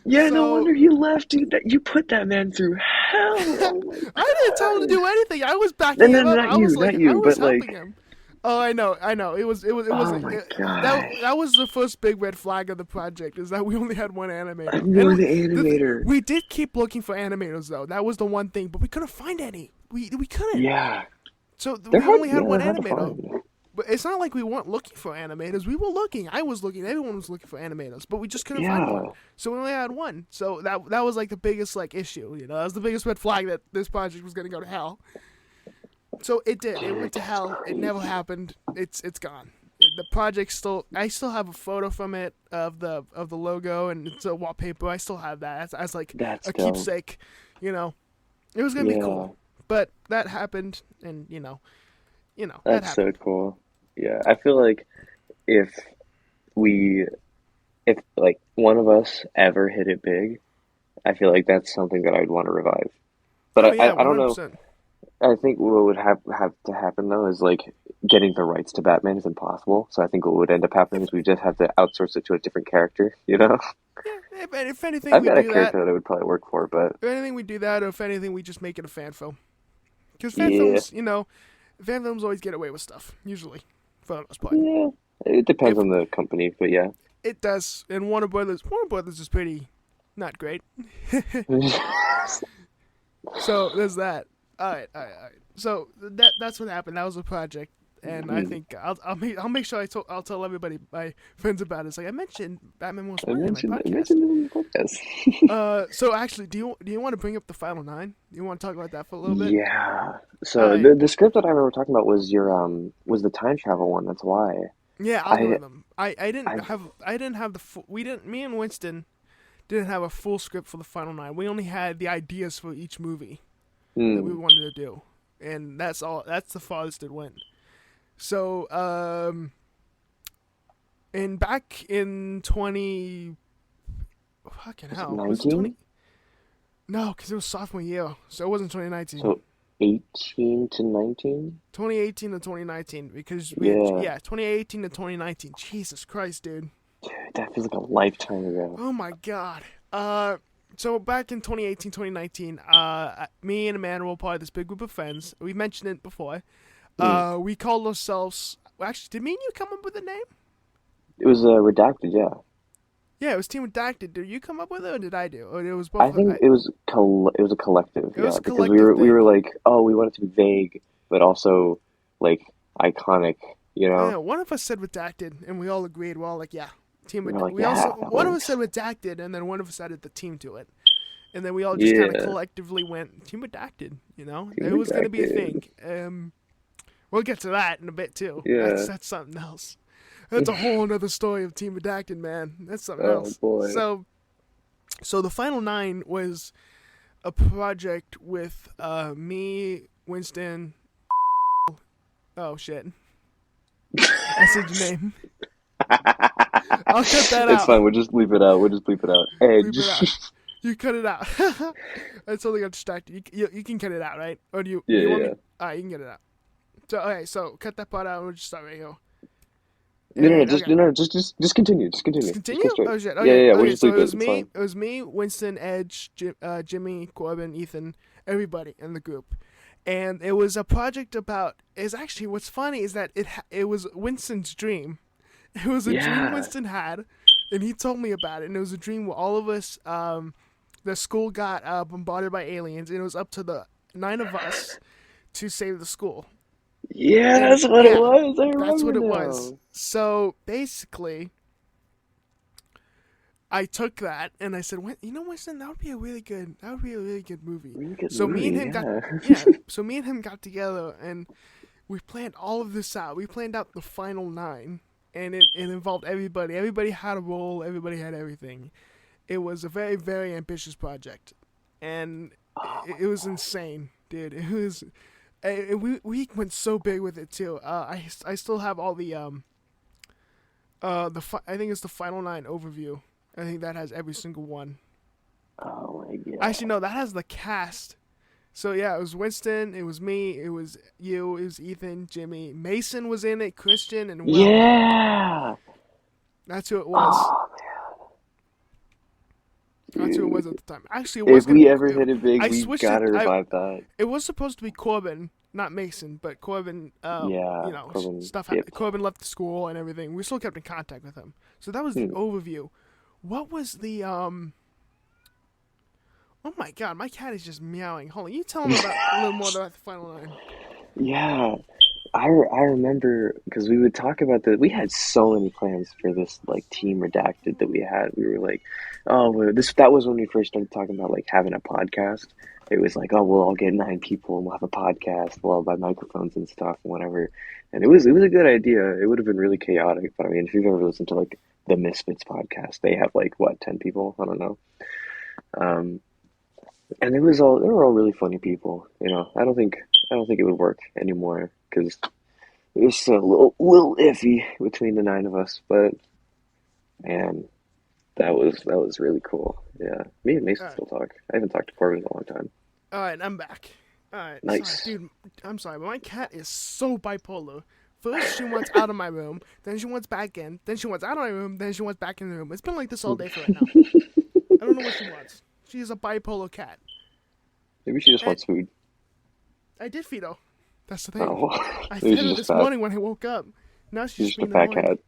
Yeah, no So wonder he left, dude. That you put that man through hell. I Oh my didn't tell him to gosh. do anything. I was No, backing no, him no, up. not I you, was but helping like, him. Oh, I know. It was oh my that gosh, was the first big red flag of the project is that we only had one animator, one animator. we did keep looking for animators though. That was the one thing, but we couldn't find any. We couldn't. Yeah, So They're we hard. only had Yeah, one they're hard to animator. find. But it's not like we weren't looking for animators. We were looking. I was looking. Everyone was looking for animators, but we just couldn't find one. Yeah, So we only had one. So that was like the biggest like issue. You know, that was the biggest red flag that this project was gonna go to hell. So it did. It went dude, to that's hell. It never crazy. happened. It's gone. The project still. I still have a photo from it of the logo, and it's a wallpaper. I still have that as like That's a dope. keepsake. You know, it was gonna be Yeah, cool, but that happened, and that that's so happened. cool. Yeah, I feel like if we, if like one of us ever hit it big, I feel like that's something that I'd want to revive. But Oh yeah, I one don't hundred know. percent. I think what would have to happen though is like getting the rights to Batman is impossible. So I think what would end up happening If is we just have to outsource it to a different character. You know, yeah, if anything I've we got a do that, character that it would probably work for, but if anything we do that, or if anything we just make it a fan film. Because fan yeah, films, fan films always get away with stuff usually, for the most part. yeah, it depends If on the company, but yeah. it does, and Warner Brothers is pretty not great. So there's that. All right. So that's what happened. That was a project, and I Mhm. think I'll make sure I'll tell everybody, my friends, about it. It's like I mentioned Batman Most I Wanted in my mentioned I podcast. mentioned it in the podcast. So actually, do you want to bring up the final nine? Do you want to talk about that for a little bit? Yeah. All So right. the script that I remember talking about was your was the time travel one. That's why Yeah, I algorithm. I didn't have the full, we didn't me and Winston didn't have a full script for the final nine. We only had the ideas for each movie that we mm, wanted to do, and that's all. That's the farthest it went. So, and back in 20, fucking was it hell, was it 19? No, because it was sophomore year, so it wasn't 2019. So 18 to 19? 2018 to 2019, because we had, Yeah. yeah, 2018 to 2019. Jesus Christ, dude. That feels like a lifetime ago. Oh my god. So back in 2018, 2019, me and Emmanuel, part of this big group of friends, we mentioned it before. Mm. We called ourselves. Well, actually, did me and you come up with a name? It was redacted, yeah. Yeah, it was Team Redacted. Did you come up with it, or did I do? Or it was I both. think it was a collective, It was yeah, a because collective we were thing. like, oh, we want it to be vague, but also like iconic, you know? One of us said Redacted, and we all agreed. We're all like, yeah, Team We were Redacted. like, We also yeah, that one of us said works. Redacted, and then one of us added the team to it. And then we all just kind of Yeah, collectively went Team Redacted. team It was going to be a redacted. thing. We'll get to that in a bit too. Yeah. That's something else. That's a whole other story of Team Redacted, man. That's something Oh else. boy. So the final nine was a project with me, Winston. Oh shit, I said your name. I'll cut that It's out. fine. We'll just bleep it out. We'll just bleep it out. Hey, Leave it out. You cut it out. I totally got distracted. You can cut it out, right? Or do yeah, you want yeah, me? yeah. Alright, you can get it out. So okay, so cut that part out. And we'll just start right here. No, no, no, And okay, just continue. Just just continue. Just continue. go straight. Oh shit. Yeah, yeah, Okay, yeah. We'll okay. just So bleep it. It's fine. It was me, Winston, Edge, Jimmy, Corbin, Ethan, everybody in the group, and it was a project about. Is actually what's funny is that it was Winston's dream. It was a dream Yeah. Winston had, and he told me about it. And it was a dream where all of us, the school got bombarded by aliens, and it was up to the nine of us to save the school. Yeah, And that's what it yeah, was. I that's remember what it was. now. So basically, I took that and I said, Winston, that would be a really good movie. Really good So me and movie. him got, Yeah. yeah. So me and him got together and we planned all of this out. We planned out the final nine, and it involved everybody. Everybody had a role. Everybody had everything. It was a very, very ambitious project, and Oh my it was God. insane, dude. It was. We went so big with it too. I still have all the I think it's the final nine overview. I think that has every single one. Oh my Actually, God. no, that has the cast. So yeah, it was Winston, it was me, it was you, it was Ethan, Jimmy, Mason was in it, Christian, and Will. Yeah. That's who it was. Oh, That's who it was dude. at the time. Actually, it was If gonna we be. ever hit it big, I we switched it. gotta revive that. It was supposed to be Corbin, not Mason, but Corbin. Yeah, Corbin Stuff. dipped. Corbin left the school and everything. We still kept in contact with him. So that was the Hmm. overview. What was the Oh my god, my cat is just meowing. Hold on, you tell him about a little more about the final nine. Yeah, I remember because we would talk about the we had so many plans for this like team redacted that we had. We were like, oh, this that was when we first started talking about like having a podcast. It was like, oh, we'll all get 9 people and we'll have a podcast. We'll all buy microphones and stuff and whatever. And it was a good idea. It would have been really chaotic, but I mean, if you've ever listened to like the Misfits podcast, they have like what 10 people? I don't know. Um, and they were all really funny people. You know, I don't think it would work anymore because it was a little iffy between the 9 of us, but man, that was really cool. Yeah, me and All Mason right, still talk. I haven't talked to Corbin in a long time. all right, I'm back. All right, sorry, Nice. dude. I'm sorry, but my cat is so bipolar. First, she wants out of my room, then she wants back in, then she wants out of my room, then she wants back in the room. It's been like this all day for right now. I don't know what she wants. She is a bipolar cat. Maybe she just And wants food. I did feed her. That's the thing. Oh, I maybe fed she's her just this fat. morning when I woke up. Now she's She's just just a being fat annoying. cat.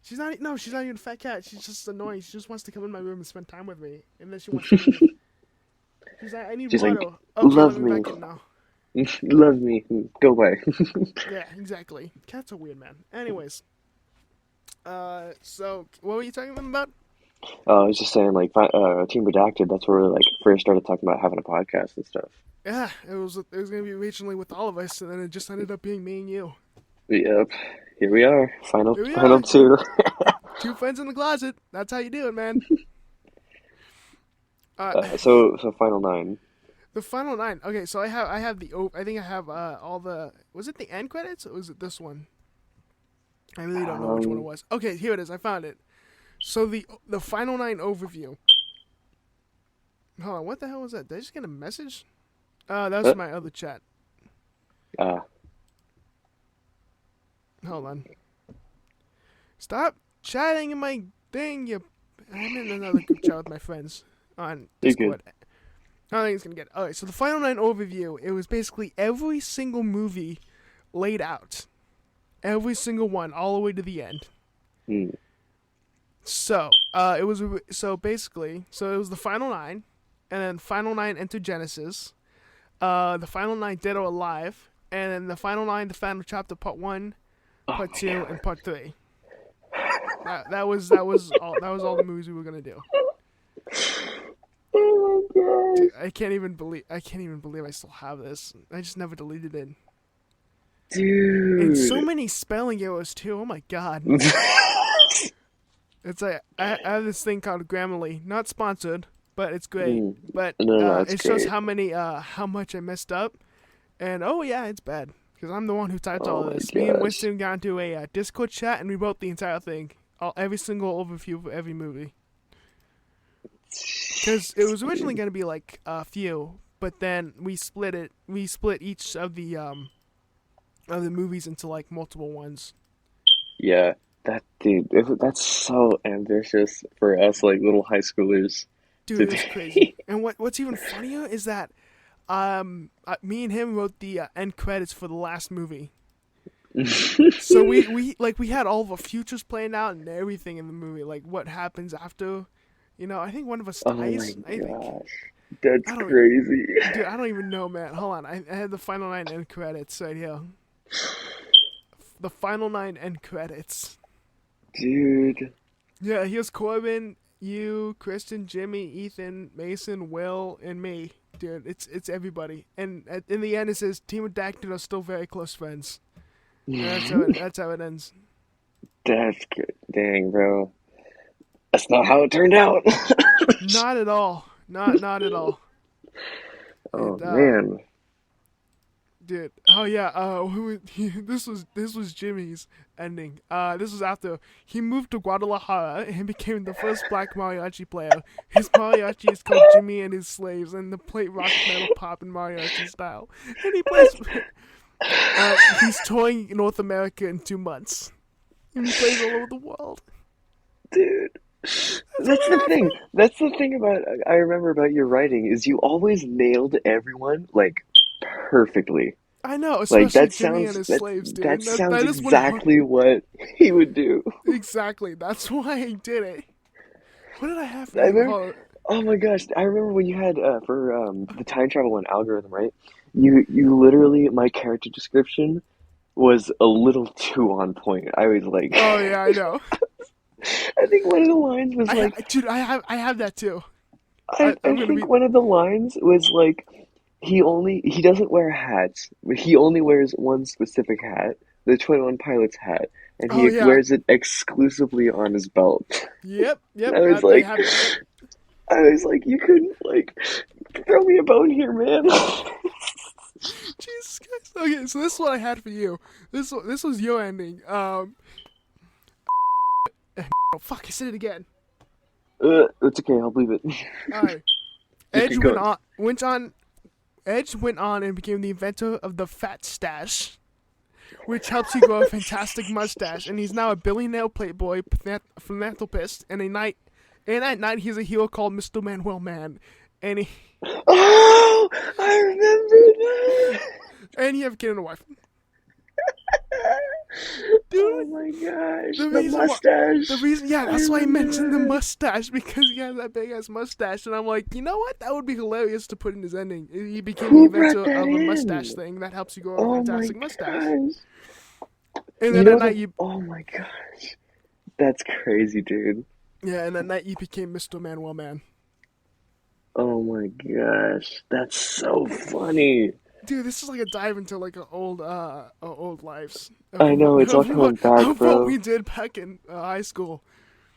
She's not. No, she's not even a fat cat. She's just annoying. She just wants to come in my room and spend time with me, and then she wants to leave. She's like, I need She's like, water. Okay, let love me me, back in now. love me, go away. Yeah, exactly. Cats are weird, man. Anyways, so what were you talking about? I was just saying, like, Team Redacted. That's where we like first started talking about having a podcast and stuff. Yeah, it was gonna be originally with all of us, and then it just ended up being me and you. Yep, here we are, Here we final are, two. two friends in the closet. That's how you do it, man. Uh, So final nine. the final nine. Okay, so I have I think I have all the. Was it the end credits or was it this one? I really don't know which one it Um, was. Okay, here it is. I found it. So the final nine overview. Hold on, what the hell was that? Did I just get a message? That was uh, my other chat. uh, Hold on. Stop chatting in my thing. I'm in another group chat with my friends on you're good. Discord. I don't think it's gonna get. Alright, so the final nine overview. It was basically every single movie laid out, every single one, all the way to the end. Hmm. It was so it was the final nine, and then final nine Enter Genesis, the final nine Dead or Alive, and then the final nine, the final chapter, part one, Oh part my two, god. and part three. That was all the movies we were gonna do. Oh my Dude, gosh. I can't even believe I still have this. I just never deleted it. And so Dude. many spelling errors too. Oh my god. It's like I have this thing called Grammarly, not sponsored, but it's great. Mm, But no, that's it shows great. how much I messed up, and oh yeah, it's bad because I'm the one who typed Oh all my this. Me and gosh. Winston got into a Discord chat and we wrote the entire thing, every single overview for every movie. Because it was originally Dude. going to be like a few, but then we split it. We split each of the movies into like multiple ones. Yeah, that's so ambitious for us, like little high schoolers Dude, to it do. was crazy. And what's even funnier is that me and him wrote the end credits for the last movie. So we had all the futures planned out and everything in the movie, like what happens after. I think one of us Oh my dies. I think gosh. That's I don't, crazy. dude. I don't even know, man. Hold on, I had the final nine end credits right here. The final nine end credits. Dude. Yeah, here's Corbin, you, Kristen, Jimmy, Ethan, Mason, Will, and me. Dude, it's everybody. And in the end, it says Team Redacted are still very close friends. And that's how it ends. That's good. Dang, bro. That's not how it turned out. Not at all. Not at all. Oh It man. dude. Oh yeah. This was Jimmy's ending. This was after he moved to Guadalajara and became the first black mariachi player. His mariachi is called Jimmy and His Slaves, and they play rock, metal, pop, and mariachi style. And he plays. He's touring North America in 2 months. And he plays all over the world. Dude. That's what I have. That's the thing about I remember about your writing is you always nailed everyone like perfectly. I know, Like especially Jimmy and his slaves, that dude. That sounds that is 100 exactly what he would do. exactly. That's why I did it. What did I have for I you? remember, Hold on. oh my gosh, I remember when you had for the time travel one algorithm, right? You literally, my character description was a little too on point. I was like, Oh yeah, I know. I think one of the lines was like, Dude, I have that too. I I'm gonna think be. one of the lines was like, he doesn't wear hats. He only wears one specific hat, the 21 Pilots hat, and Oh he yeah. wears it exclusively on his belt. Yep. And Yep. I have that. Yep. I was like, you couldn't like throw me a bone here, man. Jesus Christ. Okay, so this is what I had for you. This was your ending. Oh fuck! I said it again. It's okay, I'll believe it. All right. Just Edge keep going. Edge went on and became the inventor of the Fat Stash, which helps you grow a fantastic mustache. And he's now a billionaire playboy philanthropist. And at night, he's a hero called Mr. Manuel Man. And he Oh, I remember that. and he have a kid and a wife. Oh Dude, my gosh, the the reason why the mustache. reason yeah, I that's why I remember mentioned the that. mustache because he has that big ass mustache, and I'm like, you know what? That would be hilarious to put in his ending. He became the Who brought inventor that of a mustache in? thing that helps you grow a Oh my fantastic mustache. gosh. And You then at know night the. you Oh my gosh. That's crazy, dude. yeah, and at night you became Mr. Manuel Man. Oh my gosh. That's so funny. Dude, this is like a dive into like old lives I know, it's all coming back, of what bro. we did back in high school.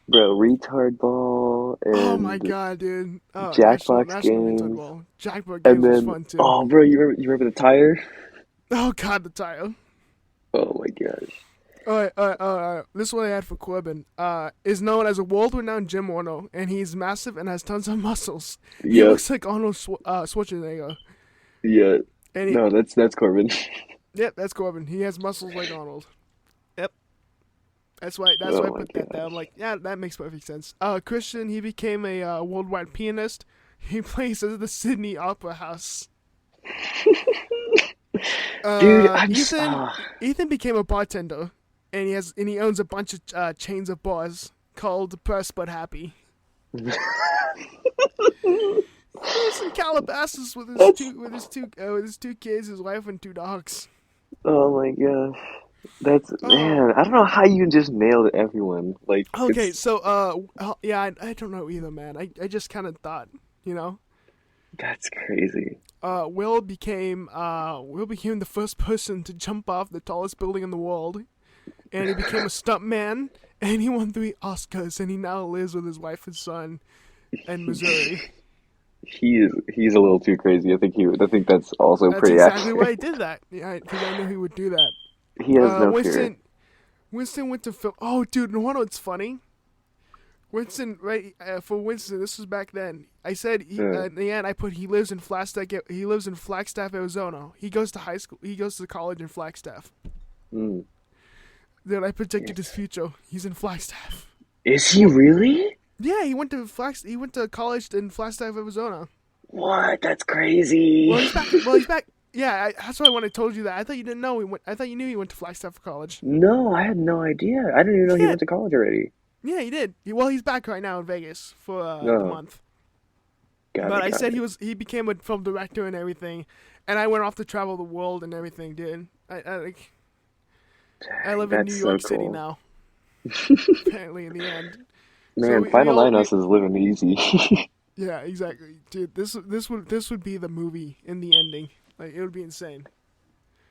Bro, retard ball Oh my and god, dude! Oh, Jackbox National Retard games. Ball, Jackboard And games was then, fun too. oh, bro, you remember the tire? Oh god, the tile. Oh my gosh. Alright. This is what I had for Corbin. Is known as a world-renowned gym owner, and he's massive and has tons of muscles. He Yep. looks like Arnold Schwarzenegger. Yeah. And he, No, that's Corbin. yep, that's Corbin. He has muscles like Arnold. Yep, that's why Oh I my put that there. I'm gosh. like, yeah, that makes perfect sense. Christian, he became a worldwide pianist. He plays at the Sydney Opera House. Dude, Ethan became a bartender, and he owns a bunch of chains of bars called Press But Happy. He lives in Calabasas with his that's two kids, his wife, and two dogs. oh my gosh. That's Oh, man, I don't know how you just nailed everyone. Like okay. it's So yeah, I don't know either, man. I just kind of thought, you know. that's crazy. Will became the first person to jump off the tallest building in the world, and he became a stuntman, and he won 3 Oscars, and he now lives with his wife and son in Missouri. He's a little too crazy. I think that's also That's pretty exactly why accurate. I did that. Yeah, because I knew he would do that. He has Uh, no fear. Winston Winston went to film. Oh, dude, you know what's funny? Winston, right? For Winston, this was back then. I said Uh, in the end, I put he lives in Flagstaff. He lives in Flagstaff, Arizona. He goes to high school. He goes to college in Flagstaff. mm. Then I predicted his future. He's in Flagstaff. Is he really? Yeah, he went to He went to college in Flagstaff, Arizona. What? That's crazy. Well, he's back. Well, he's back. Yeah, that's why when I told you that, I thought you didn't know. I thought you knew he went to Flagstaff for college. No, I had no idea. I didn't even know he Yeah, went to college already. yeah, he did. Well, he's back right now in Vegas for the No, month. got But it, I got said it. he became a film director and everything, and I went off to travel the world and everything, dude. I Dang, live in New that's so York City cool. now. Apparently, in the end. So Man, Final Nine Us is living easy. yeah, exactly, dude. This would be the movie in the ending. Like it would be insane.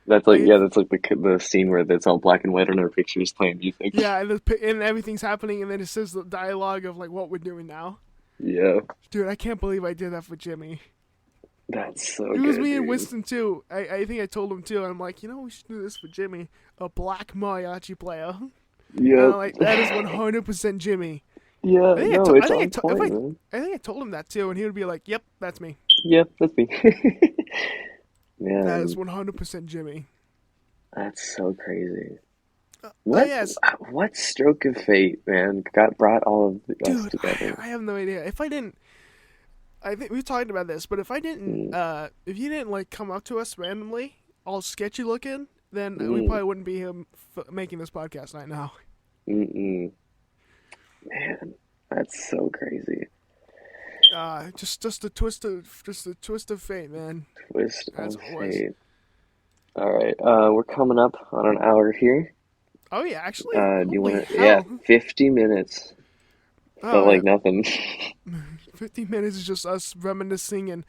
That's like Like yeah, that's like the scene where it's all black and white on our pictures playing music. yeah, and everything's happening, and then it says the dialogue of like what we're doing now. Yeah, Dude, I can't believe I did that for Jimmy. that's so It was good, me and dude. Winston too. I think I told him too. And I'm like, we should do this for Jimmy, a black mariachi player. And I'm Yep. like, that is 100% Jimmy. Yeah, no, it's on If point, man. I think I told him that too, and he would be like, "Yep, that's me. Yep, that's me. That is Man, 100% Jimmy." that's so crazy. Oh What yes, what stroke of fate, man, got brought all of us dude. together? I have no idea. If I didn't, I think we talked about this, but Mm, if you didn't like come up to us randomly, all sketchy looking, then we mm, probably wouldn't be here making this podcast right now. mm. Man, that's so crazy. Just a twist of fate, man. Twist That's of what it was. fate. All right, we're coming up on an hour here. Oh yeah, actually, Do you holy want to? Yeah, hell! 50 minutes. Felt Oh like yeah, nothing. 15 minutes is just us reminiscing and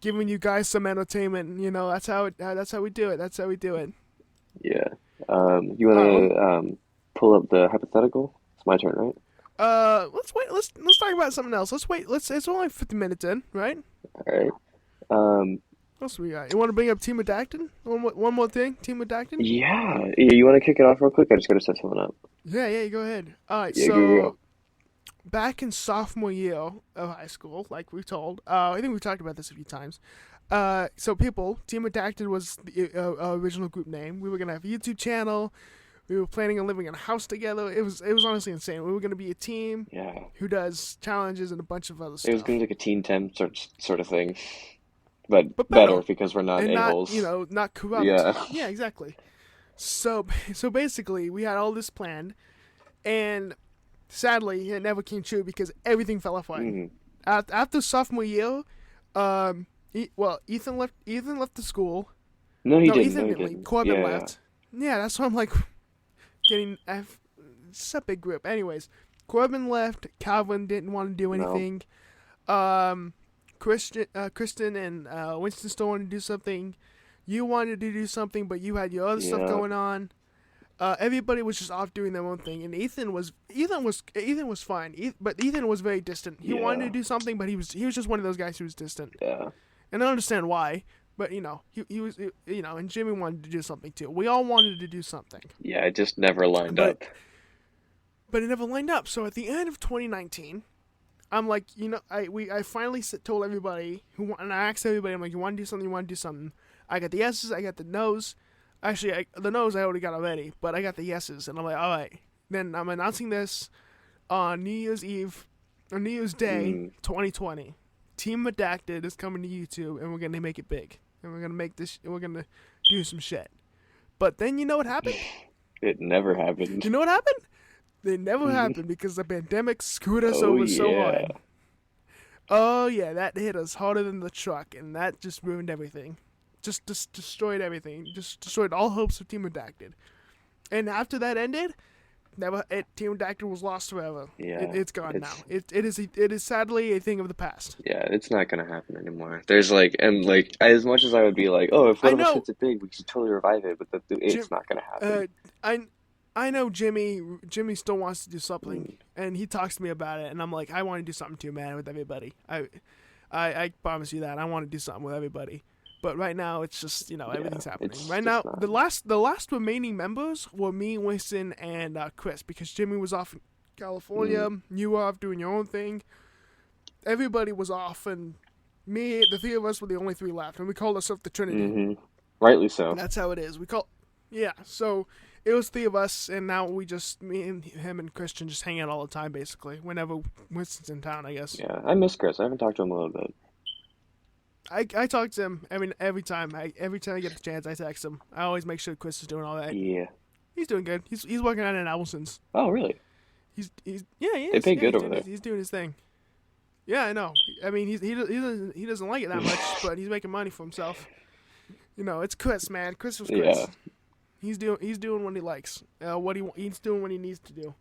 giving you guys some entertainment. You know, that's how we do it. That's how we do it. Yeah. You want All right, to pull up the hypothetical? It's my turn, right? let's wait. Let's talk about something else. Let's wait. Let's. It's only 50 minutes in, right? All right. Um, What else we got? You want to bring up Team Redacted? One more thing, Team Redacted. yeah. You want to kick it off real quick? I just got to set something up. Yeah, go ahead. All right, Yeah, go, go. so back in sophomore year of high school, like we told, I think we talked about this a few times. So people, Team Redacted was the original group name. We were gonna have a YouTube channel. We were planning on living in a house together. It was honestly insane. We were gonna be a team Yeah. who does challenges and a bunch of other It was going stuff, to be like a Teen 10 sort of thing, but but better better because we're not and not a-holes. not corrupt. Yeah. Yeah, exactly. So basically, we had all this planned, and sadly, it never came true because everything fell apart. Mm. After sophomore year, Ethan left. Ethan left the school. No, he No, didn't. Ethan No, he didn't leave. didn't. Corbin Yeah, yeah. left. Yeah, that's why I'm like getting. It's a big group. Anyways, Corbin left. Calvin didn't want to do No. anything. Kristen and Winston still wanted to do something. You wanted to do something, but you had your other stuff Yeah. going on. Everybody was just off doing their own thing, and Ethan was fine, but Ethan was very distant. He wanted to Yeah. do something, but he was just one of those guys who was distant, Yeah. and I understand why. But he was and Jimmy wanted to do something too. We all wanted to do something, Yeah, it just never lined but up. but it never lined up. So at the end of 2019, I'm like, I finally told everybody and I asked everybody, I'm like, you want to do something? You want to do something? I got the yeses, I got the nos. Actually, the no's I already got already, but I got the yeses, and I'm like, all right. Then I'm announcing this on New Year's Eve, or New Year's Day, Mm. 2020. Team Redacted is coming to YouTube, and we're gonna make it big, and we're gonna make this, and we're gonna do some shit. But then you know what happened? It never happened. You know what happened? It never Mhm. happened because the pandemic screwed us Oh, over so yeah. hard. Oh yeah, that hit us harder than the truck, and that just ruined everything. Just destroyed everything. Just destroyed all hopes of Team Redacted. And after that ended, Team Redacted was lost forever. Yeah. It's gone now. It's It is sadly a thing of the past. Yeah, it's not gonna happen anymore. There's like, and like, as much as I would be like, oh, if I one of us know, hits it big, we should totally revive it, but Jim. it's not gonna happen. Uh, I I know Jimmy. Jimmy still wants to do something, Mm. and he talks to me about it, and I'm like, I want to do something too, man, with everybody. I promise you that I want to do something with everybody. But right now, it's just Yeah, everything's happening. it's Right just now, not. the last remaining members were me, Winston, and Chris because Jimmy was off in California. Mm. You were off doing your own thing. Everybody was off, and the three of us were the only three left, and we called ourselves the Trinity. Hmm. Rightly so. That's how it is. Yeah. So it was three of us, and now me and him and Christian just hang out all the time, basically. Whenever Winston's in town, I guess. Yeah, I miss Chris. I haven't talked to him a little bit. I talk to him every time. Every time I get the chance, I text him. I always make sure Chris is doing all right. Yeah. He's doing good. He's working on an album since. Oh, really? He's yeah he They is. pay Yeah, good over there. he's doing his thing. Yeah, I know. I mean, he doesn't like it that much, but he's making money for himself. It's Chris, man. Chris was Chris. Yeah. He's doing what he likes. He's doing what he needs to do,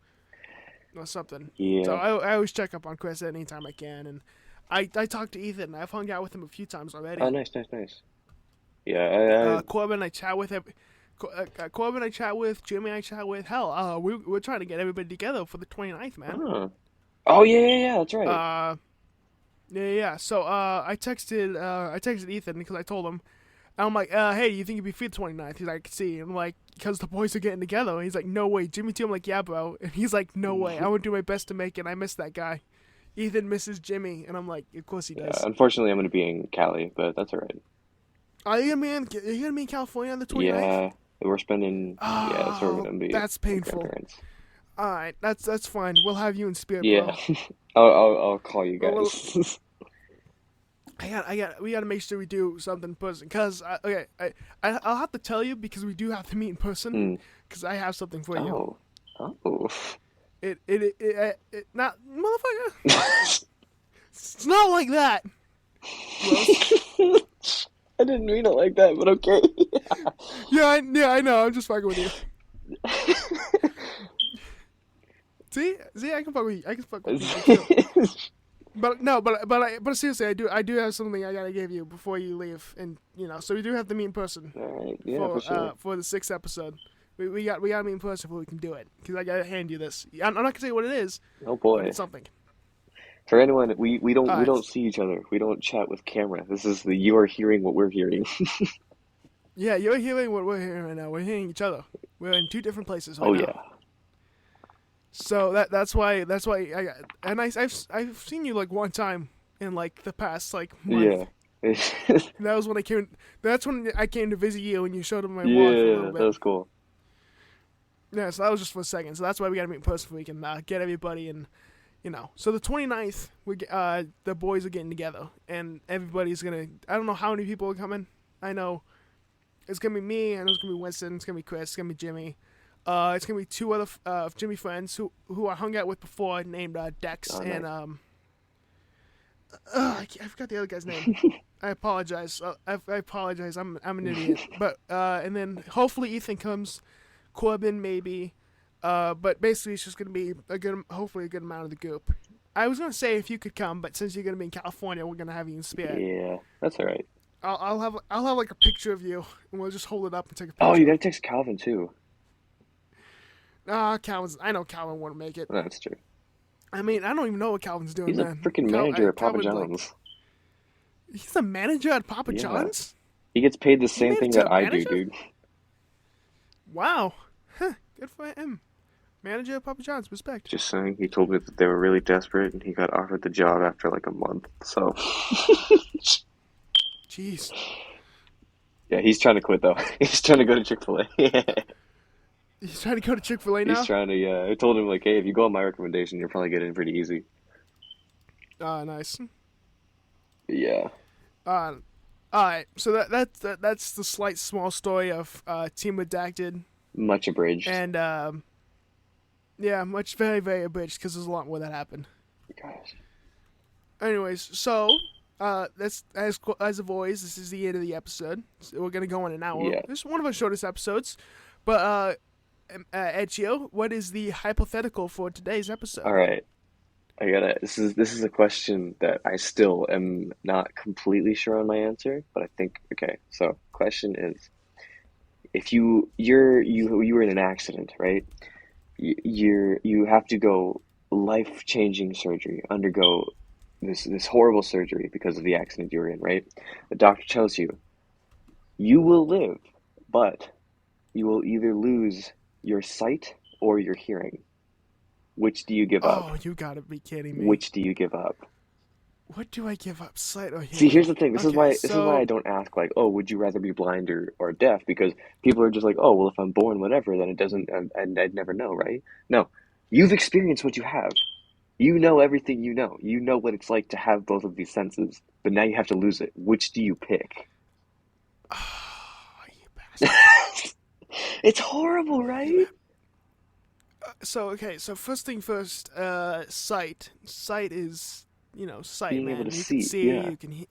or something. So Yeah. I always check up on Chris anytime I can, and I talk to Ethan. I've hung out with him a few times already. Oh, nice, nice, nice. Yeah, Corbin, I chat with him. Corbin, I chat with. Jimmy, I chat with. Hell, we're trying to get everybody together for the 29th, man. huh. Oh, yeah, yeah, yeah, that's right. Yeah. So I texted Ethan because I told him. I'm like, hey, you think you'd be free the 29th? He's like, I can see. I'm like, because the boys are getting together. He's like, no way. Jimmy too. I'm like, yeah, bro. And he's like, no way. I would do my best to make it. I miss that guy. Ethan misses Jimmy, and I'm like, of course he Yeah, does. unfortunately, I'm going to be in Cali, but that's all right. Are you gonna be in California on the 29th? Yeah, we're spending. Yeah, that's where we're Oh, going to be. that's with painful. grandparents. All right, that's fine. We'll have you in spirit, Yeah, bro. I'll call you Well, guys. we gotta make sure we do something in person. Cause I'll have to tell you because we do have to meet in person. Hmm. Cause I have something for you. Oh, oh. Not motherfucker. It's not like that. Gross. I didn't mean it like that, but okay. Yeah, I know. I'm just fucking with you. See, I can fuck with you. I can fuck with people too. But no, but seriously, I do have something I gotta give you before you leave, and so we do have to meet in person All right, yeah, for sure. for the sixth episode. We gotta meet in person before we can do it, because I gotta hand you this. I'm not gonna say what it is, Oh but boy. it's something. For anyone, we don't All we right. don't see each other. We don't chat with camera. This is the you are hearing what we're hearing. Yeah, you're hearing what we're hearing right now. We're hearing each other. We're in two different places right Oh now. yeah, So that's why I got, and I've seen you like one time in like the past like month. yeah, And that was when I came. That's when I came to visit you, and you showed up my wallet for a yeah. little That bit. was cool. Yeah, so that was just for a second. So that's why we gotta meet in person so we can get everybody and So the 29th, the boys are getting together, and everybody's gonna. I don't know how many people are coming. I know it's gonna be me. I know it's gonna be Winston. It's gonna be Chris. It's gonna be Jimmy. It's gonna be two other Jimmy friends who I hung out with before, named Dex Oh, and nice. I forgot the other guy's name. I apologize. I apologize. I'm an idiot. But and then hopefully Ethan comes, Corbin maybe, but basically it's just gonna be hopefully a good amount of the group. I was gonna say if you could come, but since you're gonna be in California, we're gonna have you in spirit. Yeah, that's all right. I'll have like a picture of you, and we'll just hold it up and take a Oh, you picture. gotta text Calvin too. I know Calvin won't make it. That's true. I mean, I don't even know what Calvin's doing, He's a man. freaking manager at Papa Calvin like John's. he's a manager at Papa Yeah, John's. he gets paid the He same made it thing to that a I do, manager. dude. Wow, good for him. Manager at Papa John's, respect. Just saying, he told me that they were really desperate, and he got offered the job after like a month. So, Jeez. yeah, he's trying to quit though. He's trying to go to Chick-fil-A. He's trying to go to Chick-fil-A He's now? trying to. Yeah, I told him like, hey, if you go on my recommendation, you'll probably get in pretty easy. Ah, nice. Yeah, Uh, alright, so that's the slight small story of Team Redacted. much abridged. And, yeah, much very, very abridged, because there's a lot more that happened. Gosh. Anyways, so, that's, as always, this is the end of the episode. So we're gonna go on an hour. Yeah. This is one of our shortest episodes. But, Ezio, what is the hypothetical for today's episode? All right. I gotta. This is a question that I still am not completely sure on my answer, but I think okay. So, question is, if you were in an accident, right? You have to go life-changing surgery, undergo this horrible surgery because of the accident you were in, right? The doctor tells you you will live, but you will either lose your sight or your hearing. Which do you give up? Oh, you gotta be kidding me. Which do you give up? What do I give up, sight or See, here's hearing? the thing. This is Okay, why I so don't ask like, oh, would you rather be blind or deaf? Because people are just like, oh, well, if I'm born whatever, then it doesn't, and I'd never know, right? No, you've experienced what you have. You know everything you know. You know what it's like to have both of these senses, but now you have to lose it. Which do you pick? oh, you bastard. It's horrible, You right? so okay, so first thing first, sight. Sight is sight, Being able man. to You can see, see, yeah. you can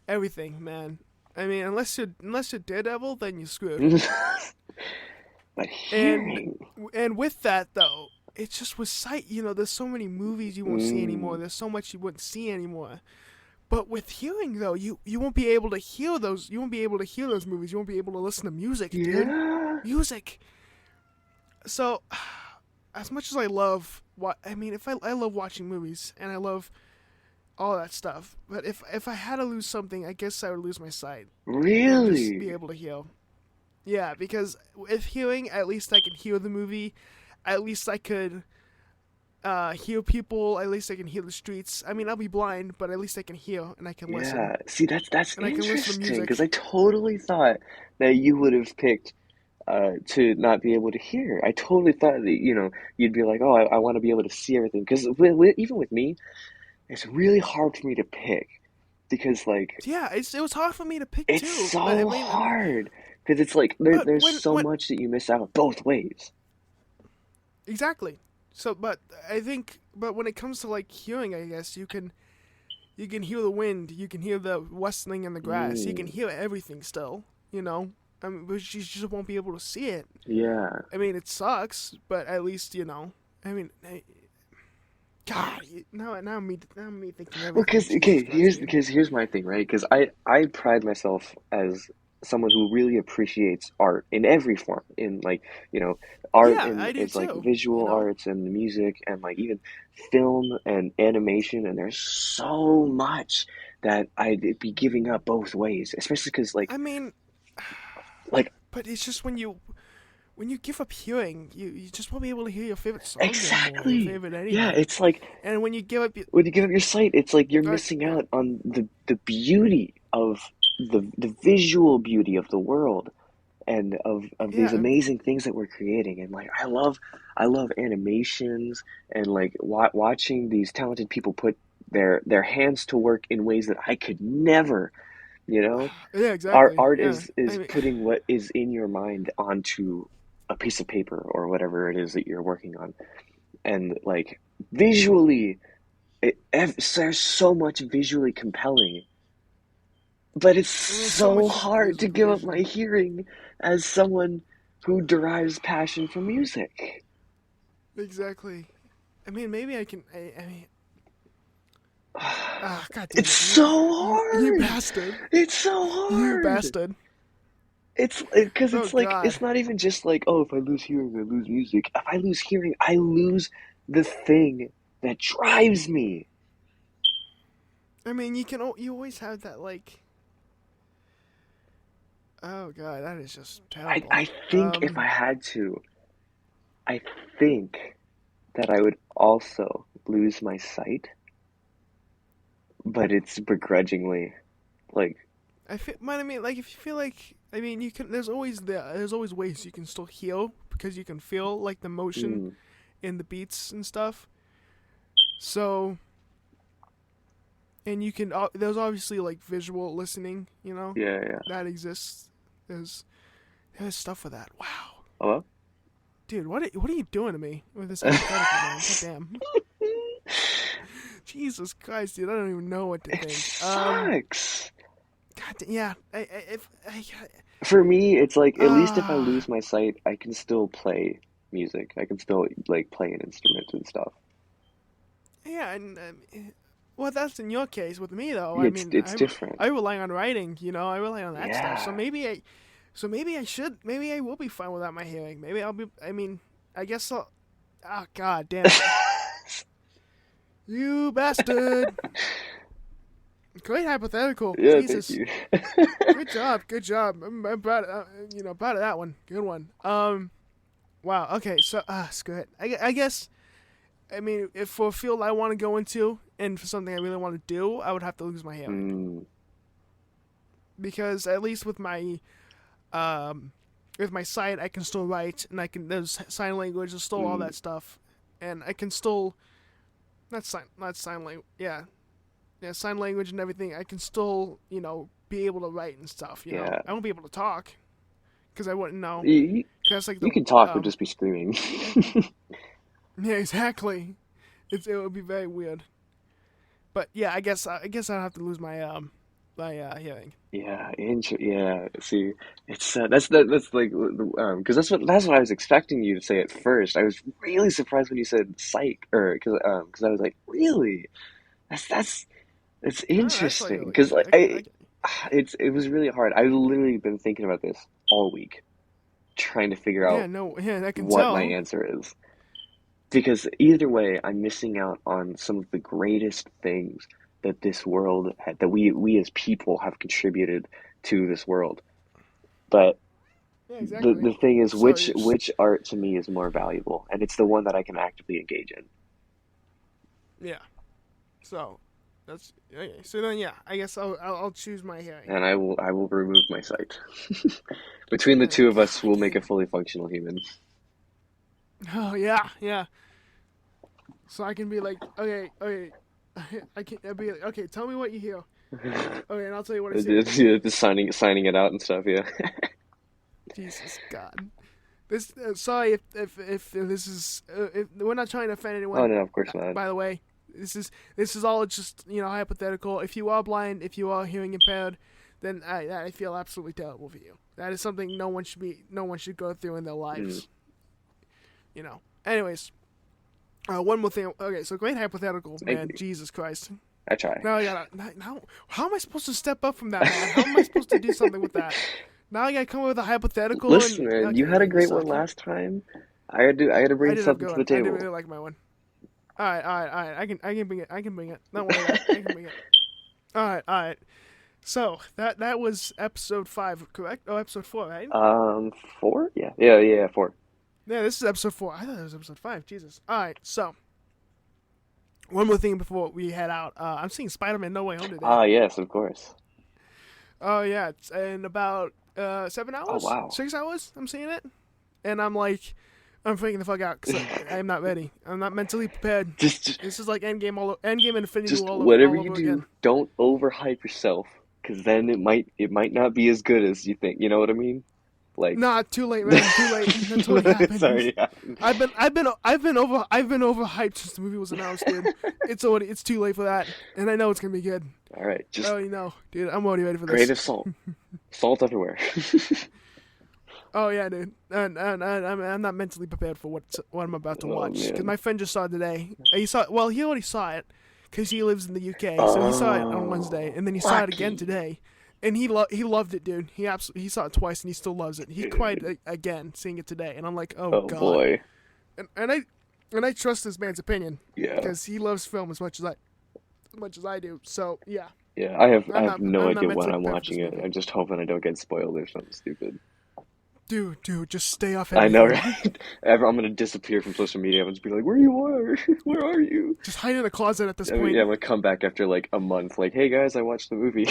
everything, man. I mean, unless you're Daredevil, then you're screwed. But And hearing, and with that though, it's just with sight. There's so many movies you won't see anymore. mm, There's so much you wouldn't see anymore. But with hearing though, you won't be able to hear those. You won't be able to hear those movies. You won't be able to listen to music, dude. yeah, Music. So, as much as I love what I mean, if I love watching movies and I love all that stuff, but if I had to lose something, I guess I would lose my sight and just be really, able to hear. Yeah, because with hearing, at least I can hear the movie. At least I could hear people. At least I can hear the streets. I mean, I'll be blind, but at least I can hear and I can listen yeah. See, that's and I can listen to interesting because music. I totally thought that you would have picked to not be able to hear. I totally thought that you'd be like, oh, I want to be able to see everything because even with me, it's really hard for me to pick because like Yeah, it was hard for me to pick it's too, but I so mean, hard because it's like but there's when so much that you miss out both ways. exactly. So, but I think, but when it comes to like hearing, I guess you can. You can hear the wind. You can hear the rustling in the grass. You can Mm, hear everything still. You know. I mean, but you just won't be able to see it. yeah. I mean, it sucks, but at least you know. I mean, God, now me thinking Well, everything. because Jesus okay, Christ, here's dude. because here's my thing, right? Because I pride myself as someone who really appreciates art in every form, in like art Yeah, in I do is like too. You visual know. arts and music and like even film and animation, and there's so much that I'd be giving up both ways, especially because I mean, like but it's just when you give up hearing, you just won't be able to hear your favorite songs anymore, your exactly, favorite yeah, anything. it's like And when you give up, when you give up your sight, it's like you're uh, missing yeah, out on the beauty of the visual beauty of the world and of these yeah, amazing things that we're creating. And like I love animations and like watching these talented people put their hands to work in ways that I could never, you know. yeah, art exactly. art Yeah, is I mean, putting what is in your mind onto a piece of paper or whatever it is that you're working on, and like visually there's so much visually compelling, but it's I mean, so so much you could do hard to with the give up my vision. hearing as someone who derives passion from music. Exactly. I mean, maybe I can. I mean, ah, God damn It's it, so you hard. bastard, It's so you hard. bastard. It's because Oh it's like God. it's not even just like, oh, if I lose hearing, I lose music. If I lose hearing, I lose the thing that drives me. I mean, you always have that like. Oh God, that is just terrible. I think if I had to, I think that I would also lose my sight, but it's begrudgingly. Like, I feel, but I mean, like if you feel like, I mean, you can. There's always ways you can still heal because you can feel like the motion mm, in the beats and stuff. So, and you can. There's obviously like visual listening, you know, yeah, yeah. that exists. There's there's stuff for that. Wow, Hello? dude, what are you doing to me with this hypothetical, man? God damn. Jesus Christ, dude, I don't even know what to It think. sucks. Yeah, if For me, it's like at least if I ah. lose my sight, I can still play music. I can still like play an instrument and stuff. Yeah, and well, that's in your case. With me though, I mean, It's different. I rely on writing. You know, I rely on that stuff. Yeah. So maybe I should. Maybe I will be fine without my hearing. Maybe I'll be. I mean, I guess I'll. Ah, God damn it, you bastard! Great hypothetical. Yeah, thank Jesus, you. good job, good job. I'm proud. Proud of that one. Good one. Wow. Okay. So, screw it. I guess. I mean, if for a field I want to go into and for something I really want to do, I would have to lose my hearing Mm, because at least um, with my sight, I can still write and I can there's sign language, there's still all mm, that stuff, and I can still not sign language, yeah, sign language and everything. I can still be able to write and stuff. yeah. I won't be able to talk because I wouldn't know. You, Cause that's like you the can talk but just be screaming. yeah, exactly. It would be very weird. But yeah, I guess I'll have to lose my hearing. Yeah, yeah. See, it's that's like because that's what I was expecting you to say at first. I was really surprised when you said psych or because I was like, really? That's it's Oh, that's why interesting you're like, because okay, I get it. it was really hard. I've literally been thinking about this all week, trying to figure Yeah, out no, yeah, I can what my tell. answer is. Because either way, I'm missing out on some of the greatest things that this world that we as people have contributed to this world. But Yeah, the exactly. thing is, So you're just, which art to me is more valuable, and it's the one that I can actively engage in. yeah. So that's okay. So then, yeah, I guess I'll choose my hearing. And I will remove my sight. Between the Yeah, two of us, God we'll make a damn. fully functional human. Oh yeah, yeah. So I can be like, okay, okay. I can I'll be like, okay. Tell me what you hear. Okay, and I'll tell you what I say. Just signing it out and stuff. Yeah. Jesus God. This sorry if this is if we're not trying to offend Oh anyone. no, of course not. By the way, This is all just hypothetical. If you are blind, if you are hearing impaired, then I feel absolutely terrible for you. That is something no one should go through in their Mm. lives. Anyways, one more thing. Okay, so great hypothetical, Thank man. you. Jesus Christ. I try. Now I gotta now. How am I supposed to step up from that, man? How am I supposed to do something with that? Now I gotta come up with a hypothetical Listen, and man, you okay, had a you great one suck. last time. I had to I bring did have a something good to the one. I did table. really like my one. All right. I can bring it. I can bring it. Don't worry about it. I can bring it. All right. So that was episode 5, correct? Oh, episode 4, right? 4? Yeah, 4. Yeah, this is episode 4. I thought it was episode 5. Jesus. All right. So one more thing before we head out. I'm seeing Spider-Man: No Way Home today. Ah, yes, of course. Oh yeah, it's in about 7 Oh, hours, wow. 6 hours. I'm seeing it, and I'm like, I'm freaking the fuck out because I am not ready. I'm not mentally prepared. just, This is like Endgame and Infinity just War whatever all you over do, again. don't overhype yourself, because then it might not be as good as you think. You know what I mean? Like, Nah, too late, man. Too late. That's already it's happened. already happened. I've been overhyped since the movie was announced, dude. It's too late for that, and I know it's gonna be good. All right, I just already know, dude. I'm already ready for grain this. of salt, salt everywhere. Oh yeah, dude. And I'm not mentally prepared for what I'm about to Oh watch because man. my friend just saw it today. He saw it. Well, he already saw it because he lives in the UK, so he saw it on Wednesday, Oh, and then he saw it again lucky. today, and he loved it, dude. He saw it twice, and he still loves it. He cried again seeing it today, and I'm like, oh Oh god. boy. And I trust this man's opinion Yeah. because he loves film as much as I do. So yeah, Yeah. I have no I'm not idea when mentally I'm prepared for this watching it. movie. I'm just hoping I don't get spoiled or something stupid. Dude, just stay off I know, everything. right? I'm gonna disappear from social media. I'm gonna just be like, "Where you are? Where are you?" Just hide in a closet at this I mean, yeah, point. I'm gonna come back after like a month, like, "Hey guys, I watched the movie."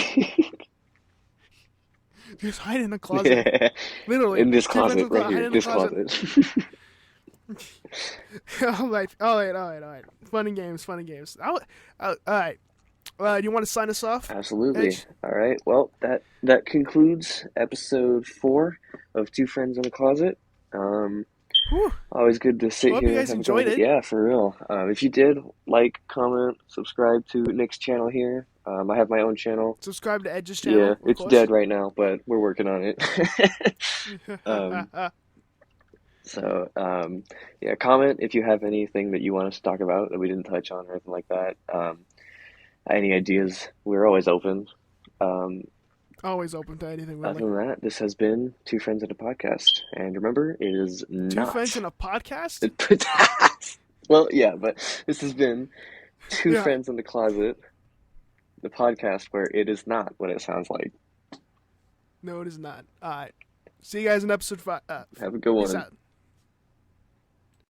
Just hide in a closet. Yeah, Literally, in this two friends closet will right hide here, in the this closet. closet. All right. Fun and games. All right. Do you want to sign us off, Absolutely. Edge? All right. Well, that concludes episode 4 of Two Friends in a Closet. Um, Whew. Always good to sit Well, I hope you here and guys have a enjoyed conversation. it. Yeah, for real. If you did, like, comment, subscribe to Nick's channel here. I have my own channel. Subscribe to Edge's Yeah, channel, of it's course. dead right now, but we're working on it. um, so, yeah, comment if you have anything that you want us to talk about that we didn't touch on or anything like that. Any ideas? We're always open. Um, Always open to anything, Other really. than that, this has been Two Friends in a Podcast. And remember, it is Two friends not. in a podcast? Well, yeah, but this has been Two Yeah. Friends in the Closet, the podcast where it is not what it sounds like. No, it is not. All right. See you guys in episode 5. Have a good Peace one. out.